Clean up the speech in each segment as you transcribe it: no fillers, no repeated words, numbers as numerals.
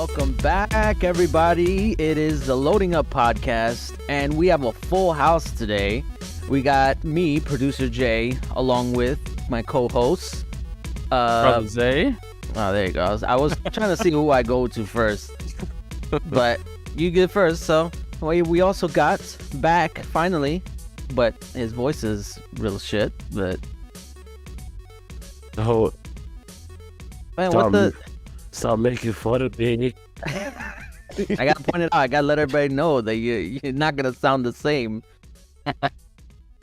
Welcome back, everybody. It is the Loading Up podcast, and we have a full house today. We got me, producer Jay, along with my co-host, Brother Zay. Oh, there you go. I was trying to see who I go to first, but you get first. So we also got back finally, but his voice is real shit. But Oh, man, what the? stop making fun of me. I gotta point it out. I gotta let everybody know that you're not gonna sound the same.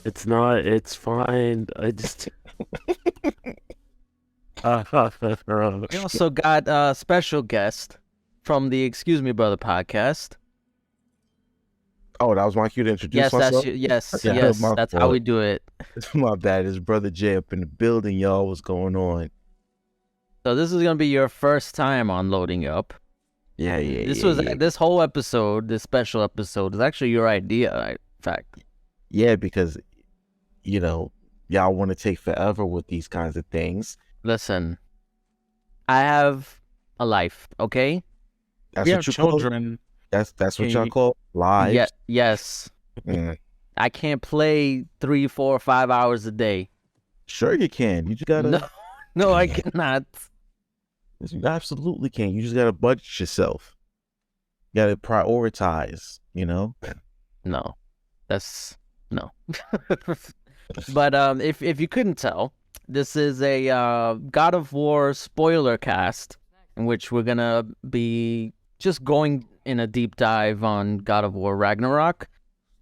It's not. It's fine. I just. We also got a special guest from the Excuse Me Brother podcast. Oh, that was my cue to introduce Yes, myself? yes. My That's how fault. we do it. It's my bad. It's Brother Jay up in the building, y'all. What's going on? So this is gonna be your first time on Loading Up. Yeah. This whole episode, this special episode, is actually your idea. In fact, Yeah, because, y'all want to take forever with these kinds of things. listen, I have a life. Okay. That's We what have you call it? children. That's what Can y'all you- call lives? Yeah. Yes. Mm. I can't play 3, 4, 5 hours a day. Sure you can. You just gotta... No, I cannot. You absolutely can. You just gotta budget yourself. You gotta prioritize, No, that's no. But if you couldn't tell, this is a God of War Spoilercast, in which we're gonna be just going in a deep dive on God of War Ragnarok,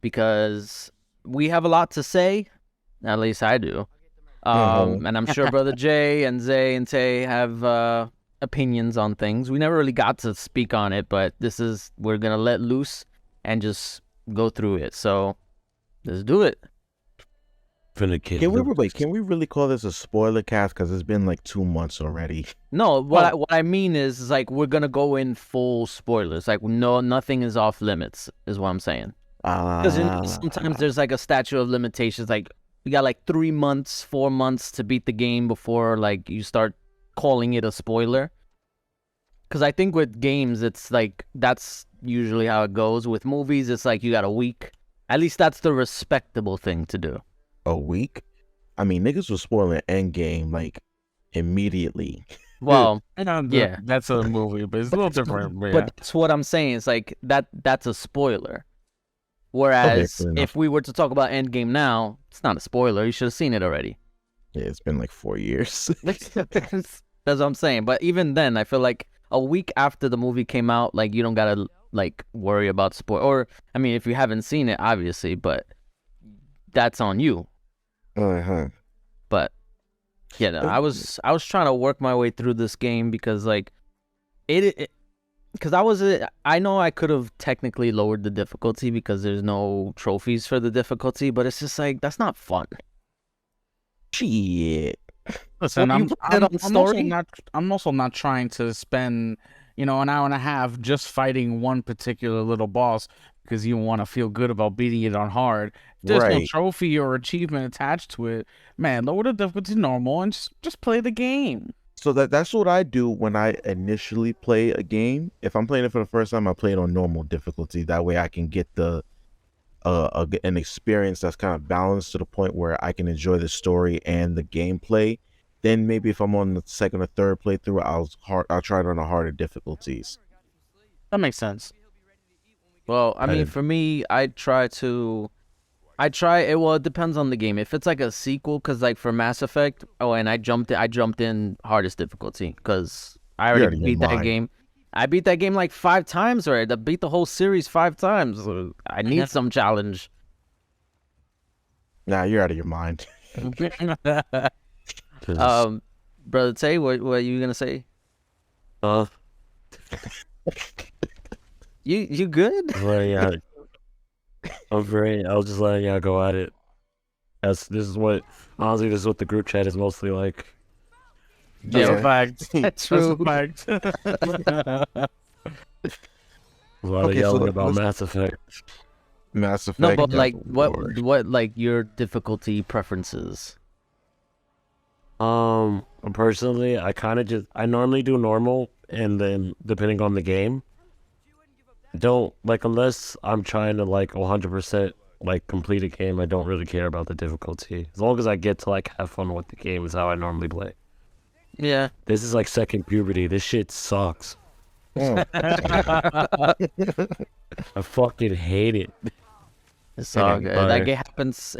because we have a lot to say. At least I do. And I'm sure Brother Jay and Zay and Tay have opinions on things. We never really got to speak on it, but we're gonna let loose and just go through it. So let's do it. Can we really call this a spoiler cast? Because it's been like 2 months already. No, what I mean is like we're gonna go in full spoilers. Like nothing is off limits, is what I'm saying. Because sometimes there's like a statute of limitations. Like you got like 3 months, 4 months to beat the game before like you start calling it a spoiler. Because I think with games, it's like that's usually how it goes. With movies, it's like you got a week. At least that's the respectable thing to do. A week? I mean, niggas was spoiling Endgame like immediately. Well, Yeah, that's a movie, but it's a little different. But, but that's what I'm saying. It's like that's a spoiler. Whereas fair enough. if we were to talk about Endgame now, it's not a spoiler. You should have seen it already. Yeah, it's been like 4 years. That's what I'm saying. But even then, I feel like a week after the movie came out, like you don't gotta like worry about spoil. Or I mean, if you haven't seen it, obviously, but that's on you. But yeah, no, I was trying to work my way through this game because like because I know I could have technically lowered the difficulty because there's no trophies for the difficulty, but it's just like that's not fun. Shit. listen, Well, you put it on story? I'm also not trying to spend an hour and a half just fighting one particular little boss because you want to feel good about beating it on hard. If there's no Right. trophy or achievement attached to it, man, lower the difficulty to normal and just play the game. So that's what I do when I initially play a game. If I'm playing it for the first time, I play it on normal difficulty. That way I can get an experience that's kind of balanced to the point where I can enjoy the story and the gameplay. Then maybe if I'm on the second or third playthrough, I'll try it on the harder difficulties. That makes sense. Well, I mean, for me, I try it. Well, it depends on the game. If it's like a sequel, because like for Mass Effect, and I jumped in hardest difficulty because I already beat that game. I beat that game like 5 times already. I beat the whole series 5 times. I need some challenge. Nah, you're out of your mind. Brother Tay, what are you gonna say? You good? I'll just let y'all go at it. This is what the group chat is mostly like. That's Yeah. a fact. That's That's true. a fact. A lot of Okay, so yelling about let's- Mass Effect. Mass Effect. No, but like God of War. what like your difficulty preferences? Well, personally, I normally do normal, and then depending on the game, don't like unless I'm trying to like 100% like complete a game. I don't really care about the difficulty as long as I get to like have fun with the game. Is how I normally play. Yeah. This is like second puberty. This shit sucks. Mm. I fucking hate it. It's all Okay, good. sorry. Like it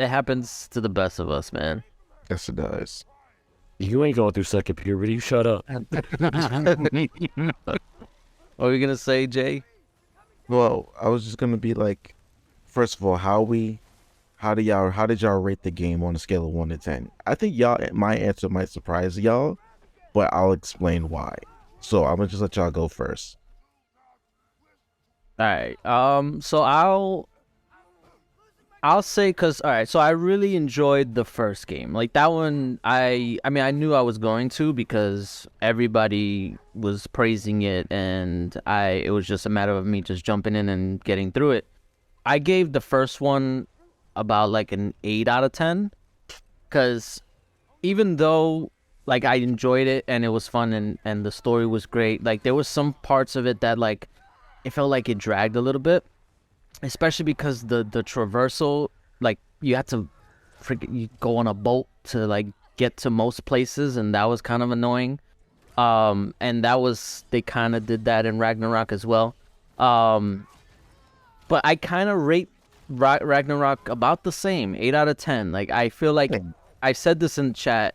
happens to the best of us, man. Yes, it does. You ain't going through second puberty. You shut up. What were you gonna say, Jay? Well, I was just gonna be like, first of all, how did y'all rate the game on a scale of 1 to 10? I think my answer might surprise y'all, but I'll explain why. So I'm gonna just let y'all go first. All right. So I'll say, cause all right. So I really enjoyed the first game. Like that one, I mean, I knew I was going to because everybody was praising it, and it was just a matter of me just jumping in and getting through it. I gave the first one about like an 8 out of 10, cause even though like I enjoyed it and it was fun and the story was great, like there was some parts of it that like it felt like it dragged a little bit, especially because the traversal, like you had to you go on a boat to like get to most places, and that was kind of annoying. And they kind of did that in Ragnarok as well. But I kind of rate Ragnarok about the same, 8 out of 10. Like I feel like I said this in chat.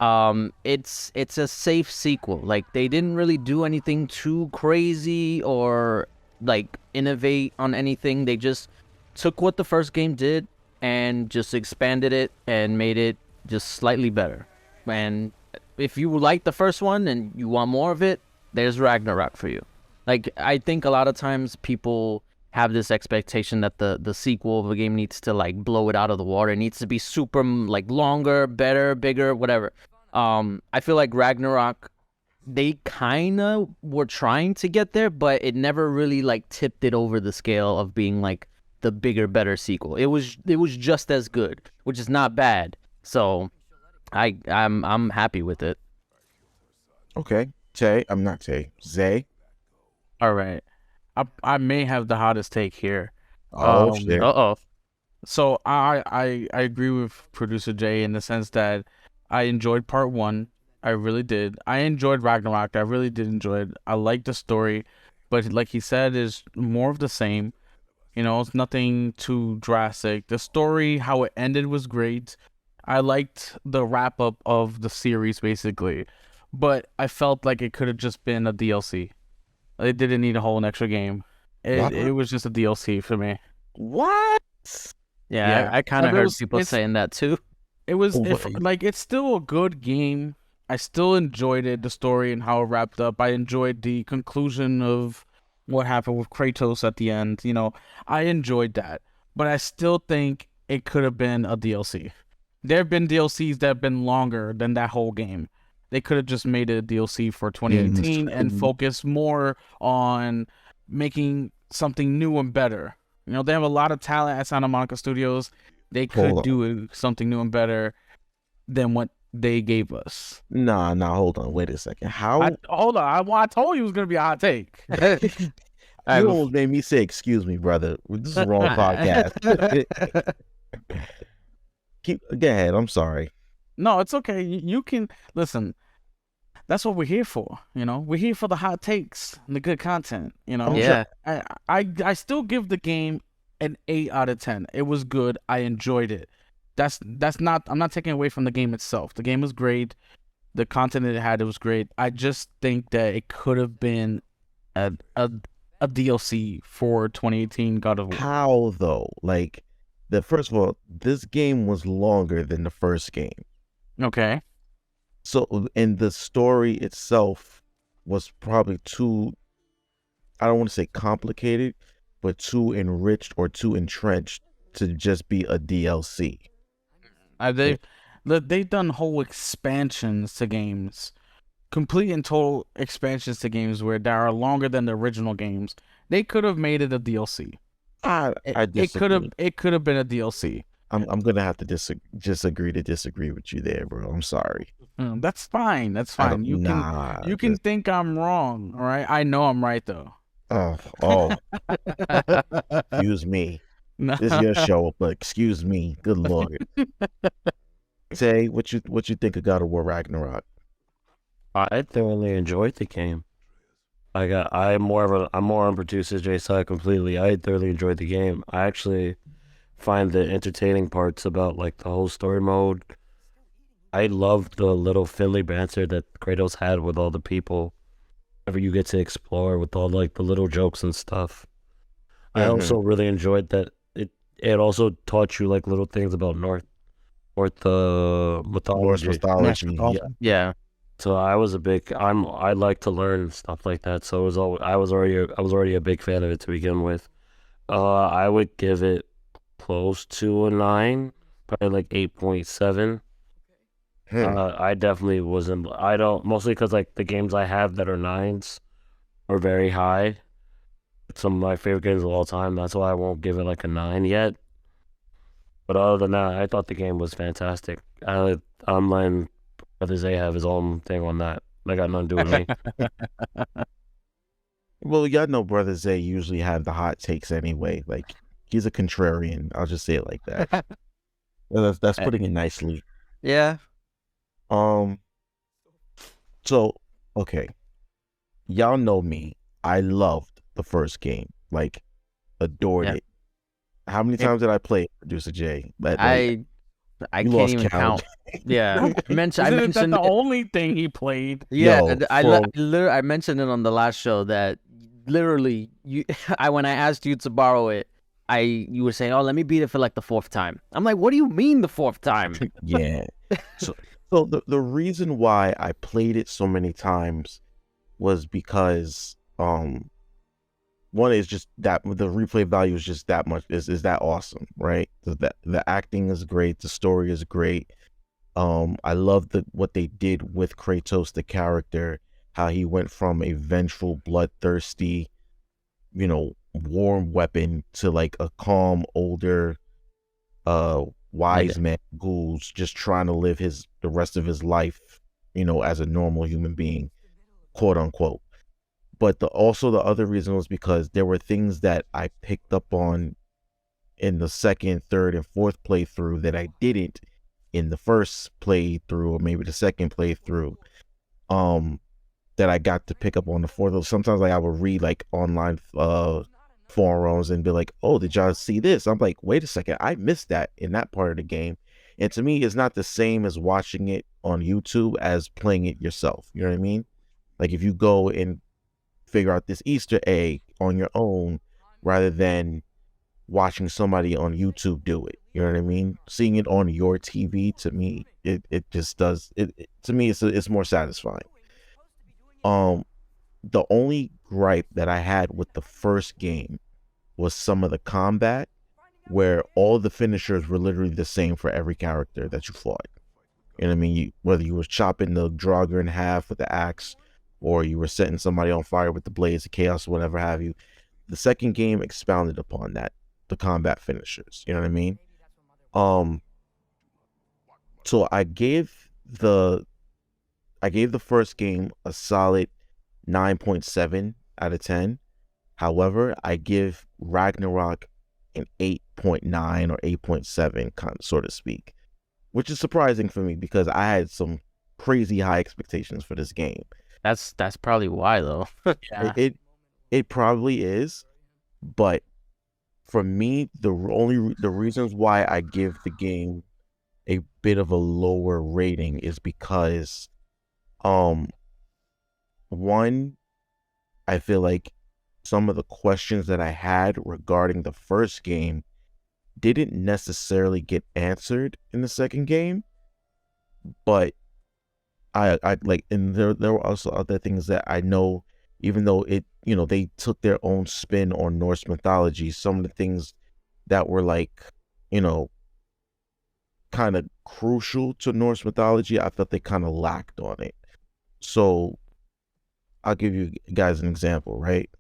It's a safe sequel. Like they didn't really do anything too crazy or like innovate on anything. They just took what the first game did and just expanded it and made it just slightly better. And if you like the first one and you want more of it, there's Ragnarok for you. Like I think a lot of times people have this expectation that the sequel of a game needs to like blow it out of the water. It needs to be super like longer, better, bigger, whatever. I feel like Ragnarok, they kind of were trying to get there, but it never really like tipped it over the scale of being like the bigger, better sequel. It was just as good, which is not bad. So I'm happy with it. Okay, Zay. All right. I may have the hottest take here. Oh shit. Uh-oh. So I agree with producer Jay in the sense that I enjoyed part 1. I really did. I enjoyed Ragnarok. I really did enjoy it. I liked the story, but like he said, is more of the same. You know, it's nothing too drastic. The story, how it ended, was great. I liked the wrap up of the series basically, but I felt like it could have just been a DLC. It didn't need a whole extra game. It was just a DLC for me. What? Yeah, I kind of heard people saying that too. It was it's still a good game. I still enjoyed it, the story and how it wrapped up. I enjoyed the conclusion of what happened with Kratos at the end. You know, I enjoyed that, but I still think it could have been a DLC. There have been DLCs that have been longer than that whole game. They could have just made a DLC for 2018 and focused more on making something new and better. You know, they have a lot of talent at Santa Monica Studios. They could do something new and better than what they gave us. Nah, hold on. Wait a second. Hold on. I told you it was going to be a hot take. You almost made me say, excuse me, brother. This is the wrong podcast. Go ahead. I'm sorry. No, it's okay. You can listen. That's what we're here for. You know, we're here for the hot takes and the good content. You know, Yeah. I still give the game an 8 out of 10. It was good. I enjoyed it. That's not. I'm not taking away from the game itself. The game was great. The content it had, it was great. I just think that it could have been a DLC for 2018 God of War. How though? Like, first of all, this game was longer than the first game. Okay. So, and the story itself was probably too, I don't want to say complicated, but too enriched or too entrenched to just be a DLC. They've done whole expansions to games, complete and total expansions to games where they are longer than the original games. They could have made it a DLC. I disagree. It could have been a DLC. I'm gonna have to disagree with you there, bro. I'm sorry. That's fine. That's I fine. don't. Nah. You can think I'm wrong. All right. I know I'm right though. Oh. Excuse me. No. This is your show, but excuse me. Good lord. Say what you think of God of War Ragnarok? I thoroughly enjoyed the game. I'm more on producer Jay's side completely. I thoroughly enjoyed the game. I actually find the entertaining parts about like the whole story mode. I love the little friendly banter that Kratos had with all the people. Whenever you get to explore with all like the little jokes and stuff. I also really enjoyed that it also taught you like little things about North Norse mythology. mythology. Yeah. Yeah. So I like to learn stuff like that. So I was already a big fan of it to begin with. I would give it close to a 9, probably like 8.7. I definitely wasn't. I don't mostly because like the games I have that are 9s are very high. Some of my favorite games of all time. That's why I won't give it like a 9 yet. But other than that, I thought the game was fantastic. I'm letting Brother Zay have his own thing on that. That got nothing to do with me. Well, y'all know Brother Zay usually have the hot takes anyway. Like he's a contrarian. I'll just say it like that. That's putting it nicely. Yeah. So okay, y'all know me. I loved the first game. Like adored Yeah. it. How many times did I play it, Producer Jay? But like, I you can't lost even count. count. Yeah. I mentioned That the only thing he played? Yeah, Yo, I mentioned it on the last show that literally when I asked you to borrow it, you were saying, "Oh, let me beat it for like the 4th time." I'm like, "What do you mean the 4th time?" Yeah. So the reason why I played it so many times was because one is just that the replay value is just that much is that awesome, right? The acting is great, the story is great. I love what they did with Kratos, the character, how he went from a vengeful, bloodthirsty, warm weapon to like a calm, older, wise man who's just trying to live the rest of his life, as a normal human being, quote unquote. But also the other reason was because there were things that I picked up on in the second, third, and fourth playthrough that I didn't in the first playthrough or maybe the second playthrough. That I got to pick up on the fourth. Sometimes like I would read like online forums and be like, "Oh, did y'all see this?" I'm like, "Wait a second, I missed that in that part of the game." And to me, it's not the same as watching it on YouTube as playing it yourself. You know what I mean? Like if you go and figure out this Easter egg on your own rather than watching somebody on YouTube do it. You know what I mean? Seeing it on your TV, to me, it just does it to me it's more satisfying. The only gripe that I had with the first game was some of the combat where all the finishers were literally the same for every character that you fought. You know what I mean? Whether you were chopping the Draugr in half with the axe or you were setting somebody on fire with the blades of chaos or whatever have you. The second game expounded upon that, the combat finishers. You know what I mean? So I gave the first game a solid 9.7 out of 10. However, I give Ragnarok an 8.9 or 8.7, so to speak, which is surprising for me because I had some crazy high expectations for this game. That's probably why though. Yeah. It probably is, but for me, the reasons why I give the game a bit of a lower rating is because, one, I feel like some of the questions that I had regarding the first game didn't necessarily get answered in the second game, but I like, and there were also other things that I know, even though they took their own spin on Norse mythology, some of the things that were like, kind of crucial to Norse mythology, I felt they kind of lacked on it. So I'll give you guys an example, right?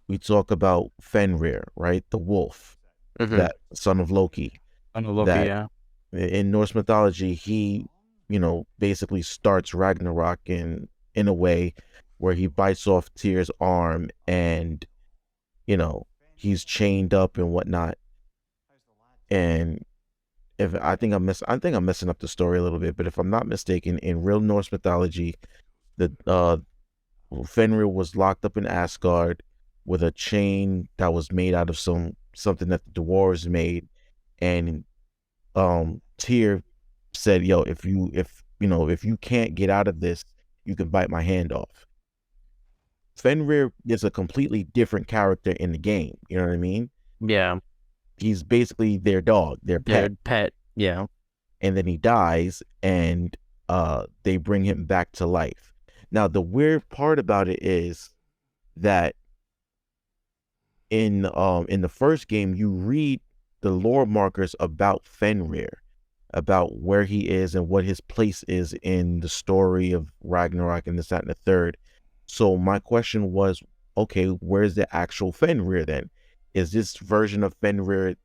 We talk about Fenrir, right? The wolf, that son of Loki. Son of Loki, That yeah. in Norse mythology, he basically starts Ragnarok in a way where he bites off Tyr's arm, and he's chained up and whatnot. And if I think I'm messing up the story a little bit, but if I'm not mistaken, in real Norse mythology, the Fenrir was locked up in Asgard with a chain that was made out of something that the dwarves made, and Tyr said, "Yo, if you can't get out of this, you can bite my hand off." Fenrir is a completely different character in the game. You know what I mean? Yeah. He's basically their dog, their pet. Their pet. Yeah. And then he dies, and they bring him back to life. Now, the weird part about it is that in the first game, you read the lore markers about Fenrir, about where he is and what his place is in the story of Ragnarok and this, that, and the third. So my question was, okay, where's the actual Fenrir then? Is this version of Fenrir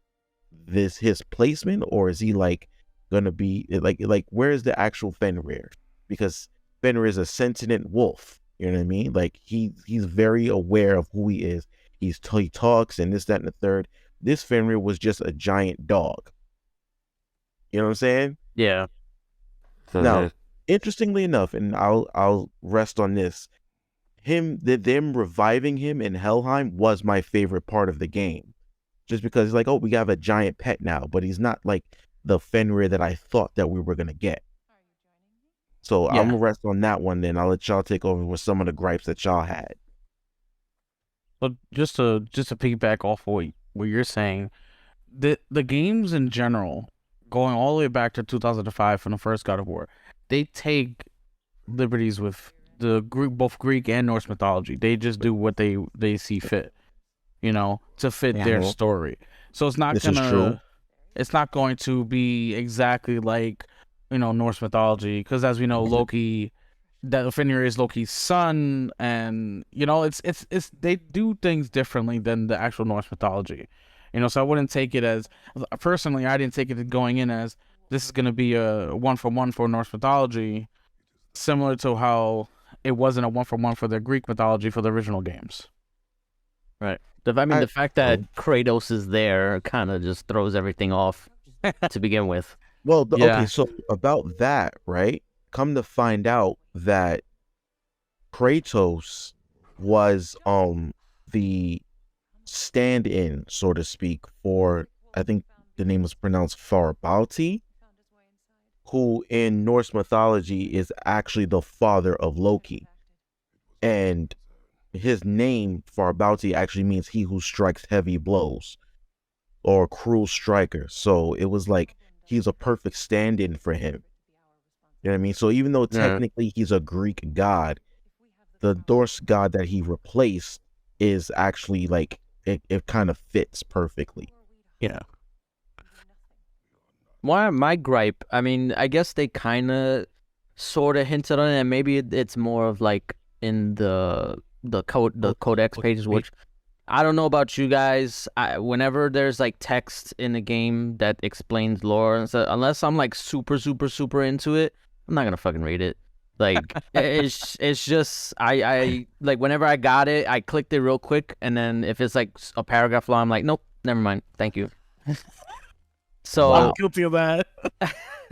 his placement, or is he like gonna be like where's the actual Fenrir? Because Fenrir is a sentient wolf. You know what I mean? Like he's very aware of who he is. He talks and this, that, and the third. This Fenrir was just a giant dog. You know what I'm saying? Yeah. Now, interestingly enough, and I'll rest on this. Them reviving him in Helheim was my favorite part of the game, just because it's like, oh, we have a giant pet now, but he's not like the Fenrir that I thought that we were gonna get. So Yeah. I'm gonna rest on that one. Then I'll let y'all take over with some of the gripes that y'all had. But just to piggyback off what you're saying, the games in general, going all the way back to 2005 from the first God of War, they take liberties with both Greek and Norse mythology. They just do what they see fit, to fit their story. So it's not it's not going to be exactly like Norse mythology, because as we know, Loki, that Fenrir is Loki's son, and it's they do things differently than the actual Norse mythology. So I wouldn't take it as, personally, I didn't take it going in as this is going to be a 1-for-1 for Norse mythology, similar to how it wasn't a 1-for-1 for the Greek mythology for the original games. Right. The fact that Kratos is there kind of just throws everything off to begin with. Well, okay, so about that, right? Come to find out that Kratos was the stand-in, so to speak, for, I think the name was pronounced Farbauti, who in Norse mythology is actually the father of Loki. And his name, Farbauti, actually means he who strikes heavy blows, or cruel striker. So it was like he's a perfect stand-in for him. You know what I mean? So even though technically he's a Greek god, the Norse god that he replaced is actually like, it kind of fits perfectly. Yeah. My gripe, I mean, I guess they kind of sort of hinted on it, and maybe it's more of like in the codex pages, which I don't know about you guys. Whenever there's like text in the game that explains lore and stuff, unless I'm like super into it, I'm not gonna fucking read it. Like it's just I like, whenever I got it, I clicked it real quick, and then if it's like a paragraph long, I'm like, nope, never mind, thank you. So I'm guilty of that.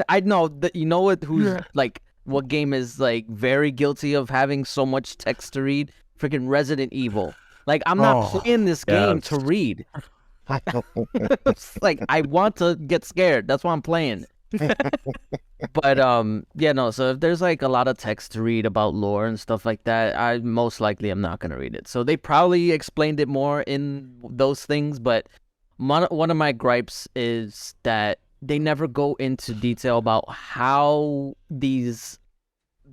I know that, who's like, what game is like very guilty of having so much text to read? Freaking Resident Evil. Like, I'm not playing this game to read. It's like, I want to get scared. That's why I'm playing. But so if there's like a lot of text to read about lore and stuff like that, I most likely am not gonna read it. So they probably explained it more in those things, but one of my gripes is that they never go into detail about how these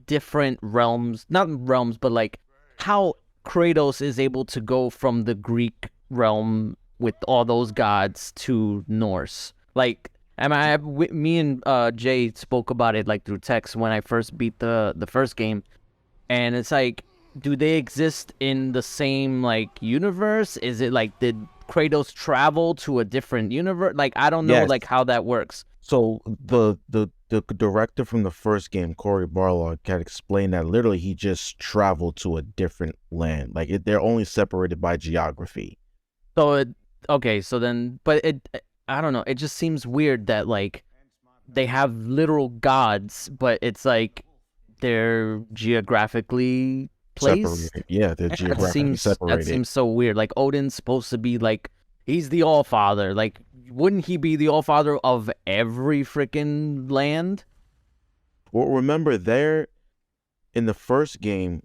different not realms, but like how Kratos is able to go from the Greek realm with all those gods to Norse. Like, me and Jay spoke about it like through text when I first beat the first game, and it's like, do they exist in the same like universe? Is it like, did Kratos travel to a different universe? Like, I don't know, like how that works. So the the director from the first game, Cory Barlog, had explained that literally he just traveled to a different land. Like they're only separated by geography. So okay, so then, but I don't know. It just seems weird that like they have literal gods, but it's like they're geographically placed. Separated. Yeah, they're That geographically seems that separated. seems so weird. Like Odin's supposed to be like he's the All Father. Like, wouldn't he be the All Father of every freaking land? Well, remember there in the first game,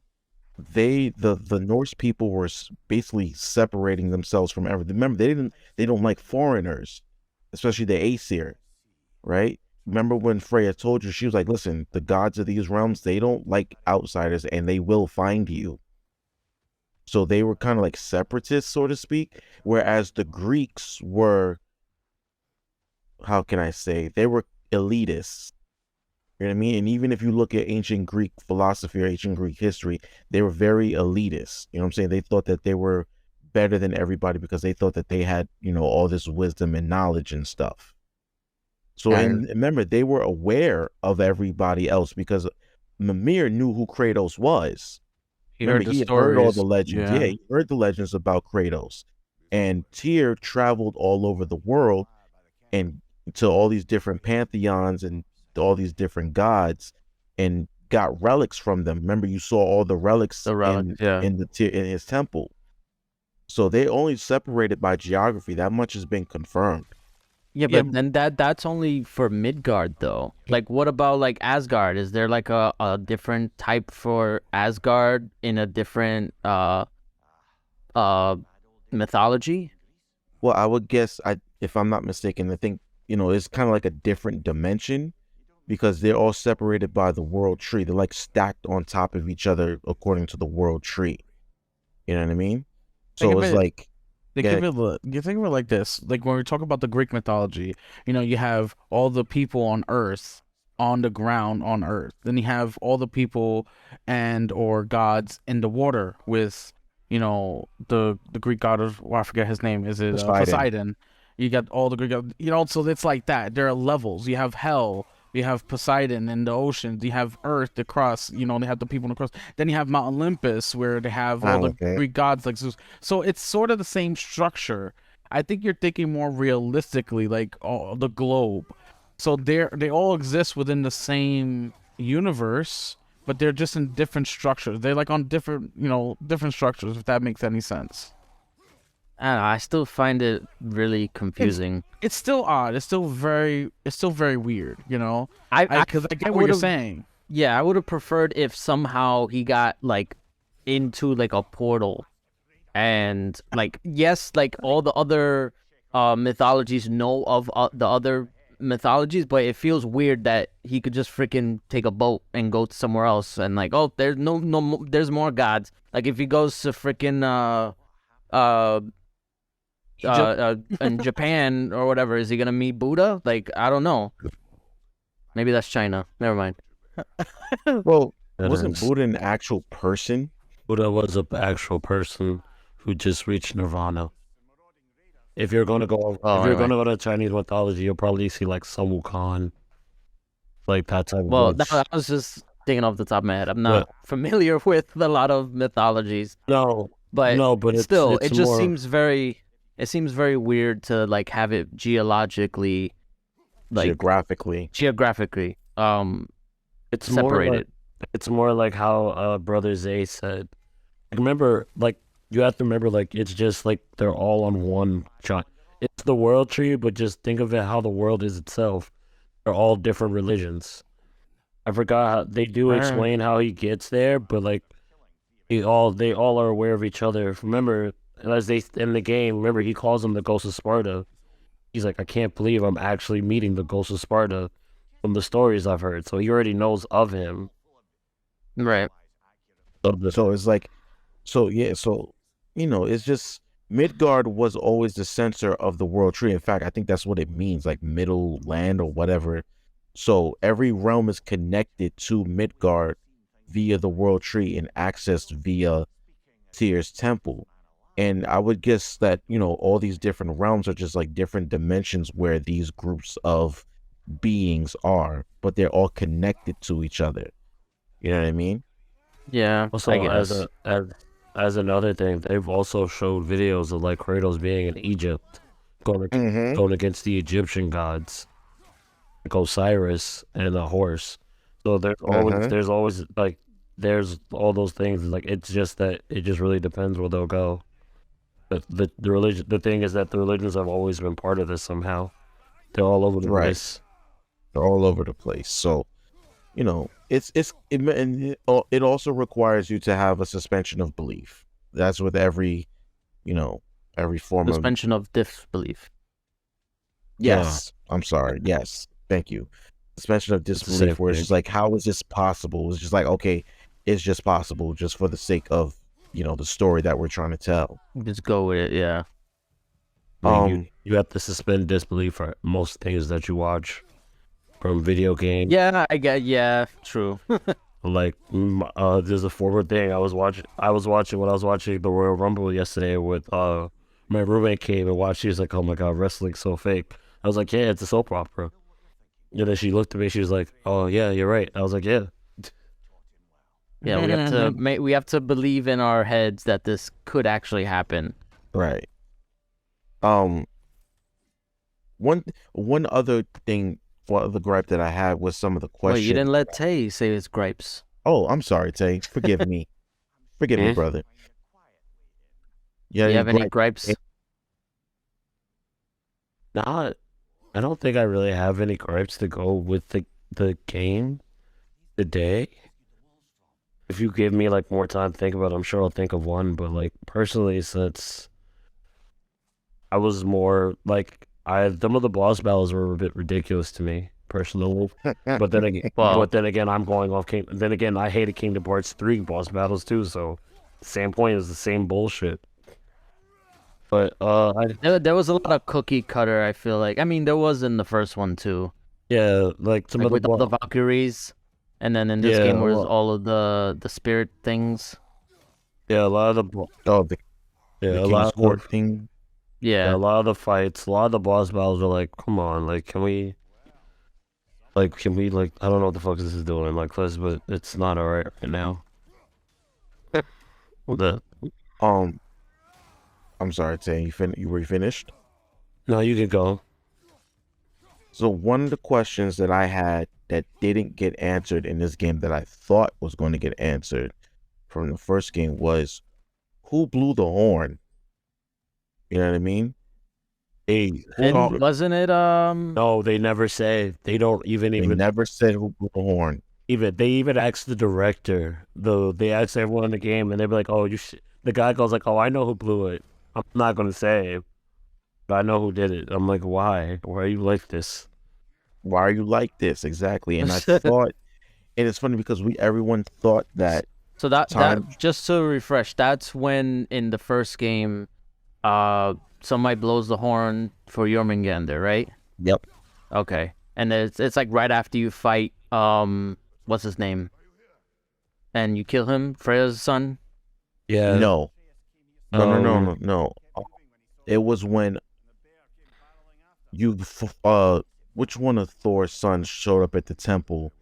the Norse people were basically separating themselves from everything. Remember, they don't like foreigners, especially the Aesir, right? Remember when Freya told you, she was like, listen, the gods of these realms, they don't like outsiders and they will find you. So they were kind of like separatists, so to speak, whereas the Greeks were, how can I say, they were elitists. You know what I mean? And even if you look at ancient Greek philosophy or ancient Greek history, they were very elitist. You know what I'm saying? They thought that they were better than everybody because they thought that they had, all this wisdom and knowledge and stuff. So, and remember, they were aware of everybody else because Mimir knew who Kratos was. He Remember, heard the he had stories. heard all the legends. Yeah. Yeah, he heard the legends about Kratos. And Tyr traveled all over the world and to all these different pantheons and all these different gods and got relics from them. Remember, you saw all the relics, in his temple. So they only separated by geography. That much has been confirmed. Yeah, but then that's only for Midgard though. Like, what about like Asgard? Is there like a different type for Asgard in a different mythology? Well, I would guess, if I'm not mistaken, I think it's kind of like a different dimension because they're all separated by the world tree. They're like stacked on top of each other according to the world tree. You know what I mean? So it's like. You think of it like this. Like when we talk about the Greek mythology, you have all the people on Earth, on the ground on Earth. Then you have all the people and or gods in the water with, the Greek god of, I forget his name. Is it Poseidon? You got all the Greek gods, so it's like that. There are levels. You have hell. You have Poseidon in the ocean. You have Earth across, they have the people across. Then you have Mount Olympus where they have all the Greek gods like Zeus. So it's sort of the same structure. I think you're thinking more realistically, like the globe. So they all exist within the same universe, but they're just in different structures. They're like on different structures, if that makes any sense. I don't know, I still find it really confusing. It's still odd. It's still very weird, Because I get what you're saying. Yeah, I would have preferred if somehow he got like into like a portal, and like yes, like all the other mythologies know of the other mythologies, but it feels weird that he could just freaking take a boat and go to somewhere else and like, oh, there's there's more gods. Like if he goes to freaking in Japan or whatever, is he gonna meet Buddha? Like, I don't know. Maybe that's China. Never mind. Well, wasn't Buddha an actual person? Buddha was an actual person who just reached nirvana. If you're gonna go, gonna go to Chinese mythology, you'll probably see like Sun Wukong, like that type of. Well, I was just thinking off the top of my head. I'm not familiar with a lot of mythologies. But still, it just seems very. It seems very weird to like have it geologically, like geographically. It's separated. It's more like how Brother Zay said. Remember, like you have to remember, like it's just like they're all on one giant. It's the world tree, but just think of it how the world is itself. They're all different religions. I forgot how they do explain how he gets there, but like they all are aware of each other. Remember. As they in the game, remember he calls him the Ghost of Sparta. He's like, I can't believe I'm actually meeting the Ghost of Sparta from the stories I've heard. So he already knows of him, right? So it's like, it's just Midgard was always the center of the world tree. In fact, I think that's what it means, like middle land or whatever. So every realm is connected to Midgard via the world tree and accessed via Tyr's temple. And I would guess that, all these different realms are just like different dimensions where these groups of beings are, but they're all connected to each other. You know what I mean? Yeah, Also, I guess. as another thing, they've also showed videos of like Kratos being in Egypt, Mm-hmm. going against the Egyptian gods, like Osiris and a horse. So Uh-huh. there's always like there's all those things. Like it's just that it just really depends where they'll go. But the thing is that the religions have always been part of this somehow. They're all over the Right. place. They're all over the place. So, it also requires you to have a suspension of belief. That's with every form of. Suspension of disbelief. Yes, I'm sorry. Yes, thank you. Suspension of It's the same disbelief, where it's thing. just like, how is this possible? It's just like, okay, it's just possible, just for the sake of the story that we're trying to tell. Just go with it. Yeah. Like Um, you have to suspend disbelief for most things that you watch, from video games. Yeah, I get. Yeah, true. Like, there's a forward thing I was watching. When I was watching the Royal Rumble yesterday with my roommate came and watched. She was like, "Oh my god, wrestling's so fake." I was like, "Yeah, it's a soap opera." And then she looked at me. She was like, "Oh yeah, you're right." I was like, "Yeah." Yeah, we have to believe in our heads that this could actually happen. right. Um, one other thing, one other gripe that I had was some of the Wait, questions. you didn't let Tay say his gripes. Oh, I'm sorry, Tay. Forgive me. Forgive me, Hmm? brother. Do you have any gripes? gripes? Not. I don't think I really have any gripes to go with the game today. If you give me like more time to think about it, I'm sure I'll think of one. But like personally, since I was more like some of the boss battles were a bit ridiculous to me personally. But then again, Well, I'm going off King. Then again, I hated Kingdom Hearts 3 boss battles too. So same point is the same bullshit. But there was a lot of cookie cutter. I feel like. I mean, there was in the first one too, yeah, like some like of with all the Valkyries, and then in this yeah, game was all of the spirit things. yeah, a lot of Oh, the yeah, a King's lot of Court thing. yeah, Yeah. a lot of the fights, a lot of the boss battles are like, come on, like, can we, like, I don't know what the fuck this is doing, like, but it's not alright right now. The Um, I'm sorry, Tay. You were finished? no, you can go. So one of the questions that I had that didn't get answered in this game that I thought was going to get answered from the first game was, who blew the horn? You know what I mean? Hey, And wasn't it no, they never say. They don't They even never said who blew the horn. they even ask the director. Though they ask everyone in the game, and they're like, "Oh, the guy goes like, "Oh, I know who blew it. I'm not gonna say, but I know who did it." I'm like, "Why? Why are you like this?" Why are you like this? Exactly. And I thought, and it's funny because everyone thought that So that time. just to refresh, that's when in the first game, somebody blows the horn for Jormungandr, right? Yep. Okay, and it's like right after you fight what's his name, and you kill him, Freya's son. Yeah. No. No. It was when which one of Thor's sons showed up at the temple,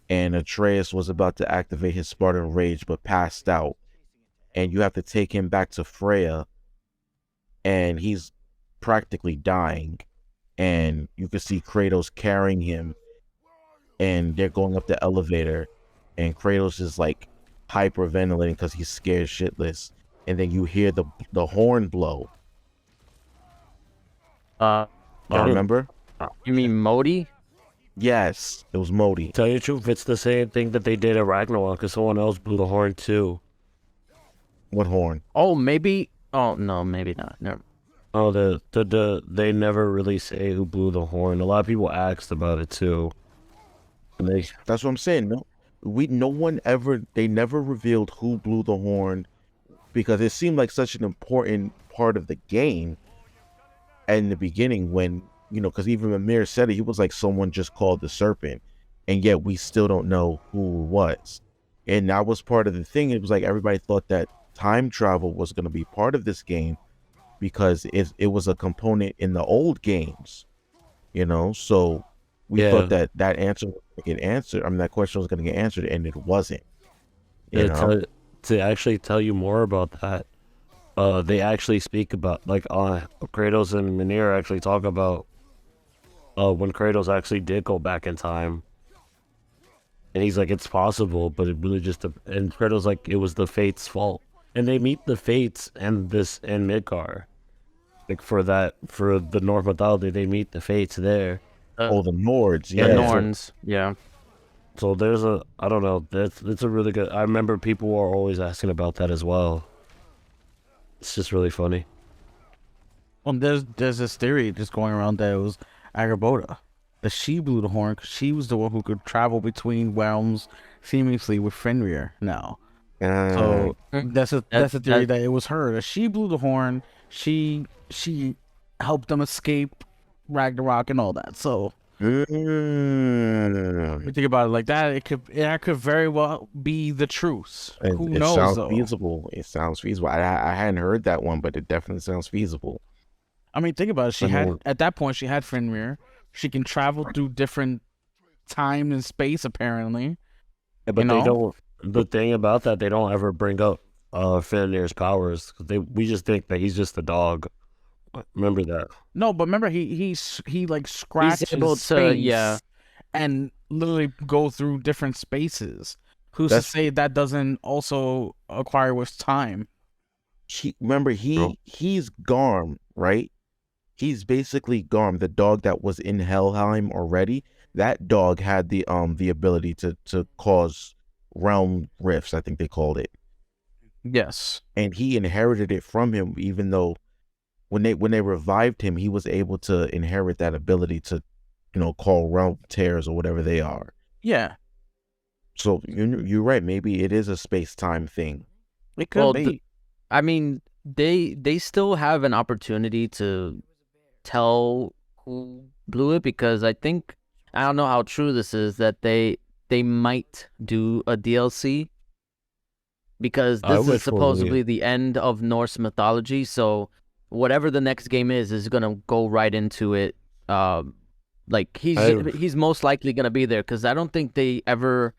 and Atreus was about to activate his Spartan rage but passed out, and you have to take him back to Freya, and he's practically dying, and you can see Kratos carrying him, and they're going up the elevator, and Kratos is like hyperventilating because he's scared shitless, and then you hear the horn blow. Uh, You remember? you mean Modi? Yes, it was Modi. Tell you the truth, it's the same thing that they did at Ragnarok, because someone else blew the horn too. What horn? Oh, maybe. Oh no, maybe not. No. Oh, they never really say who blew the horn. A lot of people asked about it too. And That's what I'm saying. They never revealed who blew the horn, because it seemed like such an important part of the game in the beginning, when because even Mimir said it, he was like, someone just called the serpent, and yet we still don't know who it was. And that was part of the thing. It was like everybody thought that time travel was going to be part of this game, because it was a component in the old games, so we Yeah. thought that answer was gonna get answered. I mean, that question was going to get answered, and it wasn't. You know, To actually tell you more about that, they actually speak about like Kratos and Mimir actually talk about when Kratos actually did go back in time, and he's like, it's possible, but it really just and Kratos like it was the Fates' fault, and they meet the Fates and Midgar, like for the Norse mythology, they meet the Fates there. oh, the Nords, The Yeah, yeah. Norns, yeah. So there's I don't know, that's a really good. I remember people were always asking about that as well. It's just really funny. Well, there's this theory just going around that it was Agaboda, that she blew the horn because she was the one who could travel between realms seamlessly with Fenrir now. So that's a theory that it was her, that she blew the horn. She helped them escape Ragnarok and all that. So if you think about it like that, it could very well be the truth. Who it knows sounds though? feasible. It sounds feasible. I hadn't heard that one, but it definitely sounds feasible. I mean, think about it. At that point she had Fenrir. She can travel through different time and space apparently. Yeah, but they don't. The thing about that, they don't ever bring up Fenrir's powers. We just think that he's just a dog. Remember that? No, but remember he like scratches able to, space yeah. and literally go through different spaces. Who's to say that doesn't also acquire with time? Remember he's Garm, right? He's basically Garm, the dog that was in Helheim already. That dog had the ability to cause realm rifts, I think they called it. Yes. And he inherited it from him, even though when they revived him, he was able to inherit that ability to, call realm tears or whatever they are. Yeah. So you're right. Maybe it is a space-time thing. It could be. I mean, they still have an opportunity to tell who blew it, because I don't know how true this is, that they might do a DLC, because this is supposedly the end of Norse mythology. So whatever the next game is gonna go right into it. Like he's most likely gonna be there, because I don't think they ever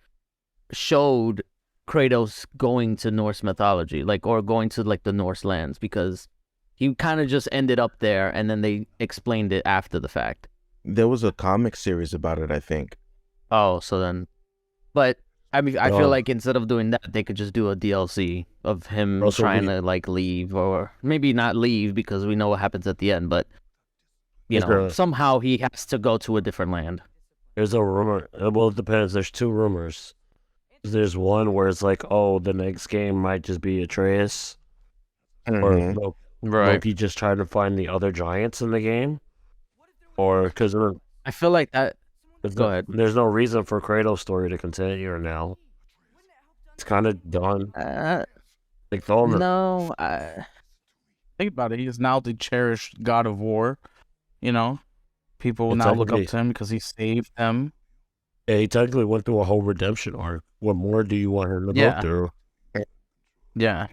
showed Kratos going to Norse mythology, or going to the Norse lands, because he kind of just ended up there, and then they explained it after the fact. There was a comic series about it, I think. Oh, so then, but I mean, I feel like instead of doing that, they could just do a DLC of him trying to leave, or maybe not leave, because we know what happens at the end, but somehow he has to go to a different land. There's a rumor. Well, it depends. There's two rumors. There's one where it's like, oh, the next game might just be Atreus, or Loki just trying to find the other giants in the game, or because I feel like that. Go ahead. There's no reason for Kratos' story to continue now. It's kind of done. Think about it. He is now the cherished God of War. People will now look up to him because he saved them. Yeah, he technically went through a whole redemption arc. What more do you want him to go through? Yeah.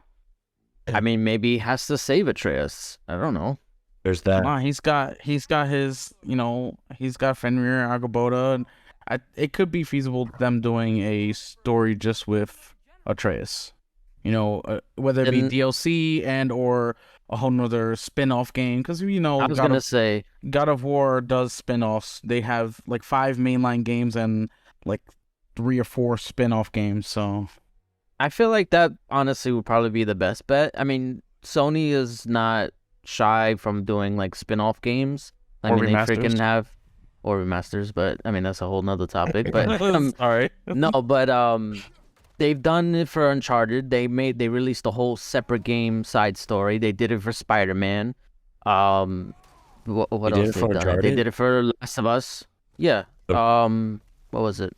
I mean, maybe he has to save Atreus. I don't know. There's that. Nah, he's got his, he's got Fenrir and Agaboda, and it could be feasible them doing a story just with Atreus. Whether it be DLC and or a whole nother spin-off game, because I was gonna say God of War does spin-offs. They have 5 mainline games and 3 or 4 spin-off games. So I feel like that honestly would probably be the best bet. I mean, Sony is not shy from doing spin-off games. I mean, remasters. They freaking have, or remasters, but I mean that's a whole nother topic. But sorry, no, but they've done it for Uncharted. They released a whole separate game side story. They did it for Spider-Man. What else they done? They did it for Last of Us. Yeah. What was it?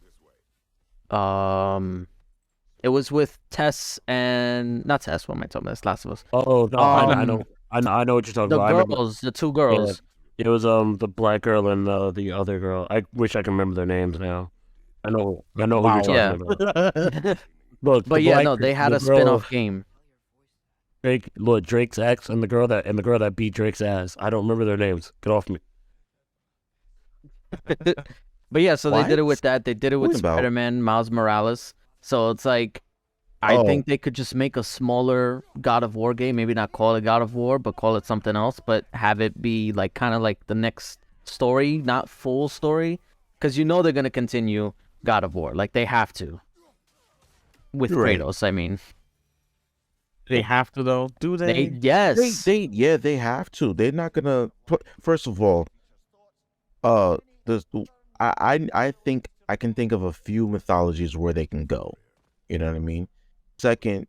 It was with Tess and not Tess. What am I talking about? It's Last of Us. Oh no, I know. I know what you're talking about. The two girls. Yeah. It was the black girl and the other girl. I wish I can remember their names now. I know who you're talking about. Look, but they had a spin-off game. Drake's ex and the girl that beat Drake's ass. I don't remember their names. Get off me. But yeah, so they did it What? with that. They did it with What about? Spider-Man, Miles Morales. So it's like I Oh, think they could just make a smaller God of War game. Maybe not call it God of War, but call it something else. But have it be like kind of like the next story, not full story, because you know they're gonna continue God of War. Like they have to with you're right. Kratos. I mean, They have to though, do they they? yes, Yeah, they have to. They're not gonna put. First of all, uh, the I think I can think of a few mythologies where they can go. You know what I mean? Second,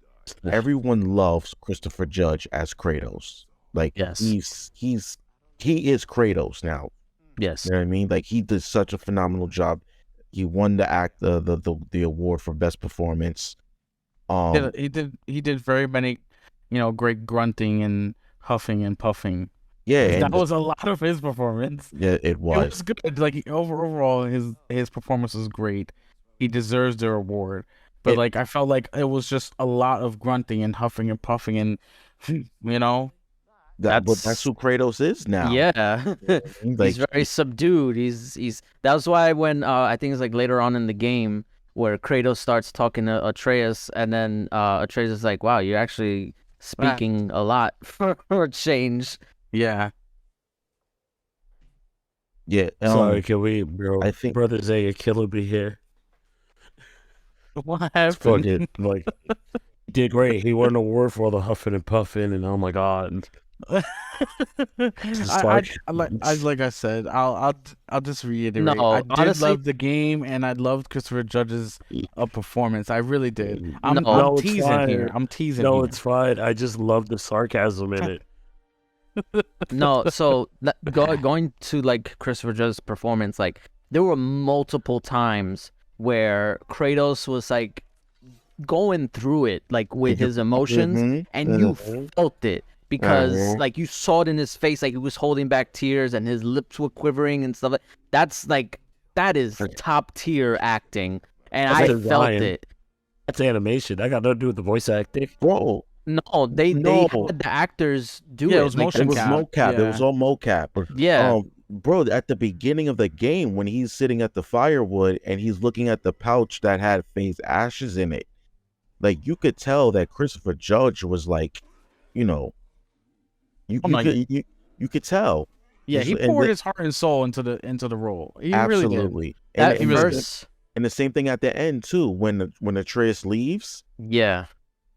everyone loves Christopher Judge as Kratos. Like yes, he is Kratos now. yes. You know what I mean? Like he did such a phenomenal job. He won the award for best performance. He did very many, great grunting and huffing and puffing. Yeah, That and was a lot of his performance. yeah, it It was. was good. Like overall, his performance was great. He deserves the award. But It- like I felt like it was just a lot of grunting and huffing and puffing and But That's that's who Kratos is now. yeah. Like He's very subdued. He's that's why when I think it's like later on in the game where Kratos starts talking to Atreus and then Atreus is like, "Wow, you're actually speaking a lot for a change." yeah. yeah. Sorry, can we, bro? I think Brother Zay, a killer be here. What It's happened? fucking like he did great. He won an award for all the huffing and puffing, and oh my god, Just like I said, I'll just reiterate. No, I did honestly- love the game, and I loved Christopher Judge's performance. I really did. I'm No, it's teasing fine. here. I'm teasing no, here. it's fine. I just love the sarcasm in it. No, so going to like Christopher Judge's performance, like there were multiple times where Kratos was like going through it like with his emotions Mhm, and you mhm. felt it because Mhm. like you saw it in his face, like he was holding back tears and his lips were quivering and stuff. That is top tier acting, and That's I a felt Ryan. it. That's animation. I got nothing to do with the voice acting. bro. No, they No. had the actors do Yeah, it. it was like, motion It was cap. mocap. It Yeah. was all mocap. Yeah, Bro, at the beginning of the game, when he's sitting at the firewood and he's looking at the pouch that had Faye's ashes in it, like you could tell that Christopher Judge was like, you know, you Oh my- you could tell. Yeah, he And poured the- his heart and soul into the role. He really did. absolutely. that and, verse. and the same thing at the end too. When Atreus leaves, Yeah.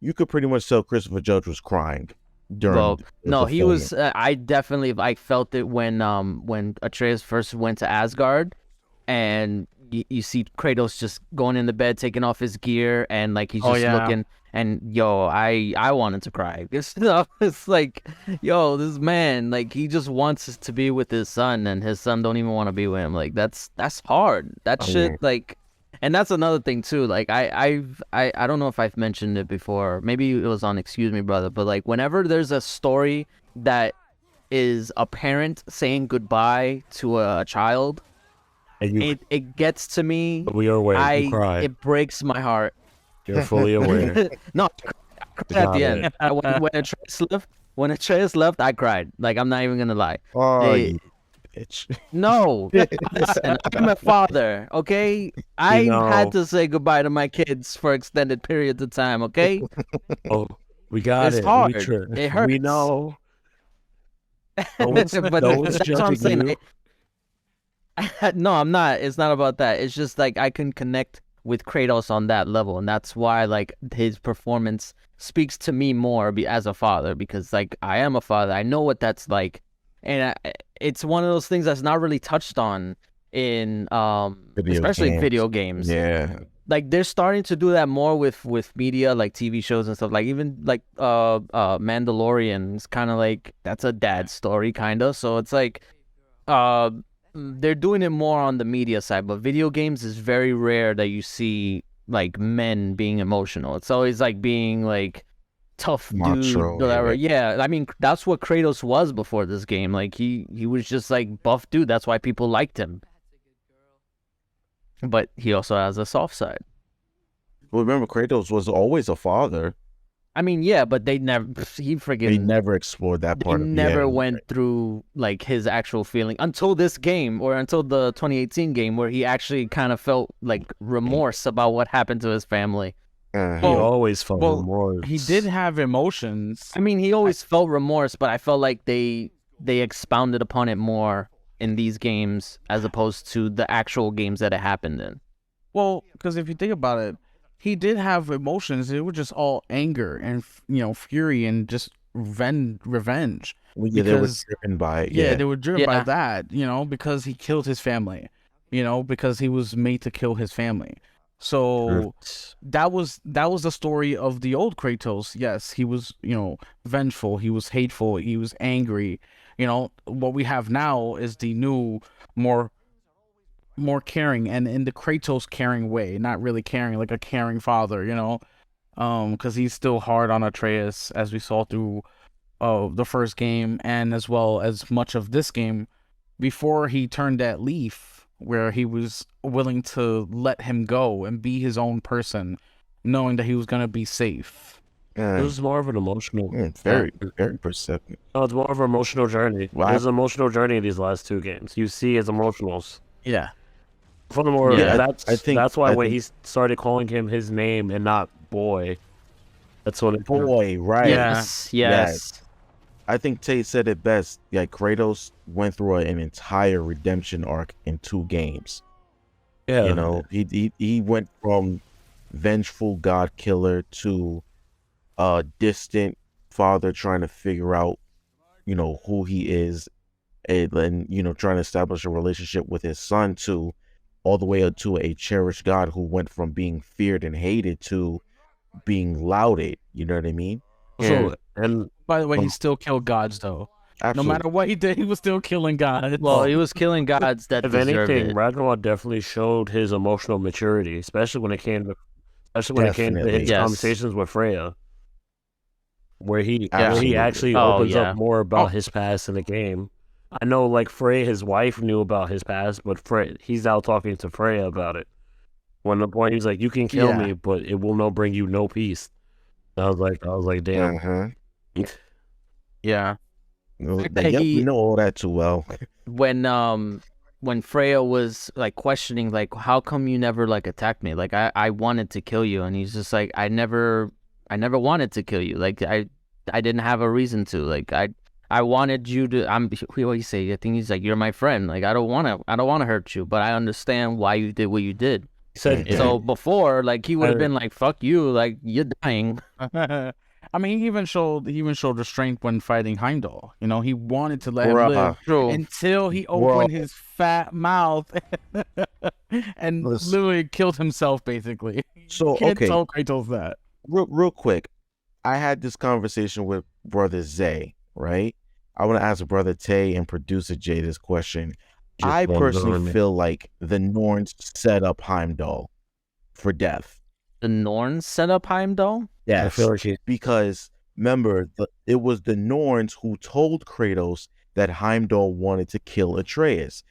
you could pretty much tell Christopher Judge was crying during. Well, the no, he was. performance. I definitely I felt it when Atreus first went to Asgard, and you see Kratos just going in the bed, taking off his gear, and like he's Oh, just yeah. looking. And yo, I wanted to cry. It's like, yo, this man, like he just wants to be with his son, and his son don't even want to be with him. Like that's hard. That Oh, shit, yeah. like. And that's another thing too. Like I don't know if I've mentioned it before. Maybe it was on Excuse Me, Brother. But like whenever there's a story that is a parent saying goodbye to a child, And you, it gets to me. we are aware. You cry. It breaks my heart. You're fully aware. No, I cried at Got the it. end. When Atreus left, I cried. Like I'm not even gonna lie. Oh, They- you bitch. No, listen, I'm a father, okay? I know. had to say goodbye to my kids for extended periods of time, okay? Oh, we got It's it. hard. We It hurts. We know. No one's, But no one's that's what I'm judging saying. you. No, I'm not. It's not about that. It's just like I can connect with Kratos on that level, and that's why like his performance speaks to me more as a father, because like I am a father. I know what that's like, and it's one of those things that's not really touched on in especially games. video games. Yeah. Like they're starting to do that more with media, like TV shows and stuff. Like even like Mandalorian is kind of like that's a dad story kind of. So it's like they're doing it more on the media side, but video games is very rare that you see like men being emotional. It's always like being like tough Macho, dude, whatever. yeah. Yeah, I mean that's what Kratos was before this game. Like he was just like buff dude. That's why people liked him. But he also has a soft side. Well, remember, Kratos was always a father. I mean, yeah, but they never. He They freaking. never explored that They part of never went through like his actual feeling until this game or until the 2018 game where he actually kind of felt like remorse about what happened to his family. He Well, always felt remorse. he did have emotions. I mean, he always felt remorse, but I felt like they expounded upon it more in these games as opposed to the actual games that it happened in. Well, because if you think about it, he did have emotions. It was just all anger and fury and just revenge. Well, yeah, they were Because driven by it. yeah, Yeah, they were driven by Yeah. that. Because he killed his family. Because he was made to kill his family. So that was the story of the old Kratos. Yes, he was vengeful. He was hateful. He was angry. What we have now is the new, more caring, and in the Kratos caring way, not really caring like a caring father. Because he's still hard on Atreus, as we saw through the first game, and as well as much of this game, before he turned that leaf where he was willing to let him go and be his own person, knowing that he was going to be safe. It was more of an emotional. very perceptive. No, it's more of an emotional journey. Wow. There's an emotional journey in these last two games. You see his emotionals. Yeah. Furthermore, Yeah, that's why when he started calling him his name and not boy, that's what it. Boy, right? Yes. I think Tate said it best. Like Kratos went through an entire redemption arc in 2 games. Yeah. He went from vengeful god killer to a distant father trying to figure out, who he is, and trying to establish a relationship with his son, to all the way up to a cherished god who went from being feared and hated to being lauded. You know what I mean? So, and By the way, he still killed gods, though. Absolutely. No matter what he did, he was still killing gods. Well, he was killing gods that if deserved anything, it. Ragnarok definitely showed his emotional maturity, especially when it came to Definitely. his Yes. conversations with Freya, where he Absolutely. actually Oh, opens yeah. up more about his past in the game. I know, like Freya, his wife knew about his past, but he's out talking to Freya about it. When the point he's like, "You can kill me, but it will not bring you no peace." I was like, damn. Yeah. We know all that too well. When Freya was like questioning, like, how come you never like attacked me? Like I wanted to kill you, and he's just like, I never wanted to kill you. Like I didn't have a reason to. Like I wanted you to. What do you say? I think he's like, you're my friend. Like I don't wanna hurt you, but I understand why you did what you did. He said, So before, like he would have been like, fuck you, like you're dying. I mean, he even showed restraint when fighting Heimdall. He wanted to let him live True. until he opened his fat mouth and literally killed himself, basically. So, Can't okay. tell Kratos that. Real quick, I had this conversation with Brother Zay, right? I want to ask Brother Tay and Producer Jay this question. I personally feel like the Norns set up Heimdall for death. The Norns set up Heimdall? Yes, I feel like because remember, it was the Norns who told Kratos that Heimdall wanted to kill Atreus.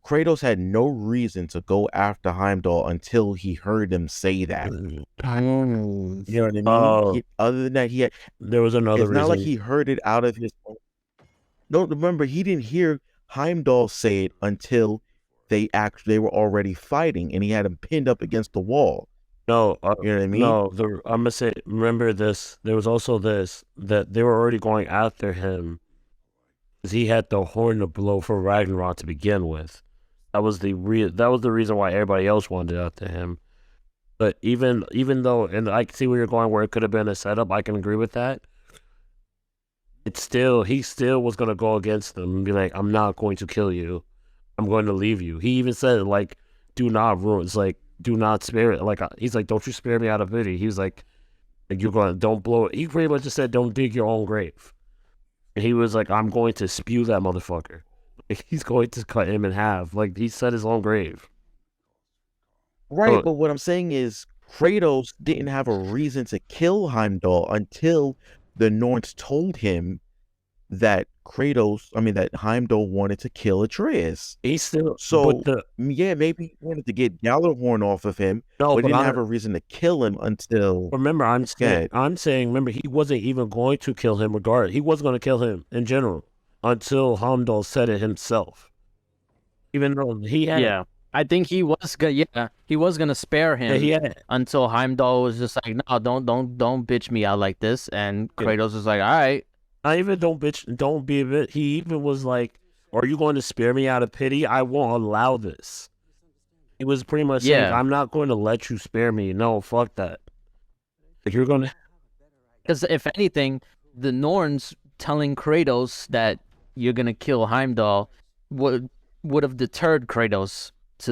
Kratos had no reason to go after Heimdall until he heard them say that. You know what I mean? Oh. Other than that, there was another it's reason. not like he heard it out of his own. No, remember, he didn't hear Heimdall say it until they were already fighting, and he had him pinned up against the wall. No, you know what I mean? No, I'm gonna say. Remember this. There was also this, that they were already going after him because he had the horn to blow for Ragnarok to begin with. That was the reason why everybody else wanted after him. But even though, and I can see where you're going, where it could have been a setup, I can agree with that. He still was gonna go against them and be like, "I'm not going to kill you. I'm going to leave you." He even said, like, "Do not ruin." It's like, do not spare it. Like, he's like, "Don't you spare me out of pity." He was like you're going, don't blow it. He pretty much just said, "Don't dig your own grave." And he was like, "I'm going to spew that motherfucker." Like, he's going to cut him in half. Like, he set his own grave. Right, but what I'm saying is Kratos didn't have a reason to kill Heimdall until the Norns told him that Heimdall wanted to kill Atreus. He still, So but yeah, maybe he wanted to get Gjallarhorn off of him, no, but he but didn't have a reason to kill him until. remember, Scared. I'm saying, remember, he wasn't even going to kill him regardless. He wasn't going to kill him in general until Heimdall said it himself. Even though he had, Yeah, I think he was gonna. Yeah, he was gonna spare yeah, him he had, until Heimdall was just like, no, don't bitch me out like this, and Yeah. Kratos was like, all right. I even don't be a bit. He even was like, "Are you going to spare me out of pity? I won't allow this." He was pretty much saying, Yeah, "I'm not going to let you spare me. No, fuck that. If you're gonna, because if anything, the Norns telling Kratos that you're gonna kill Heimdall would have deterred Kratos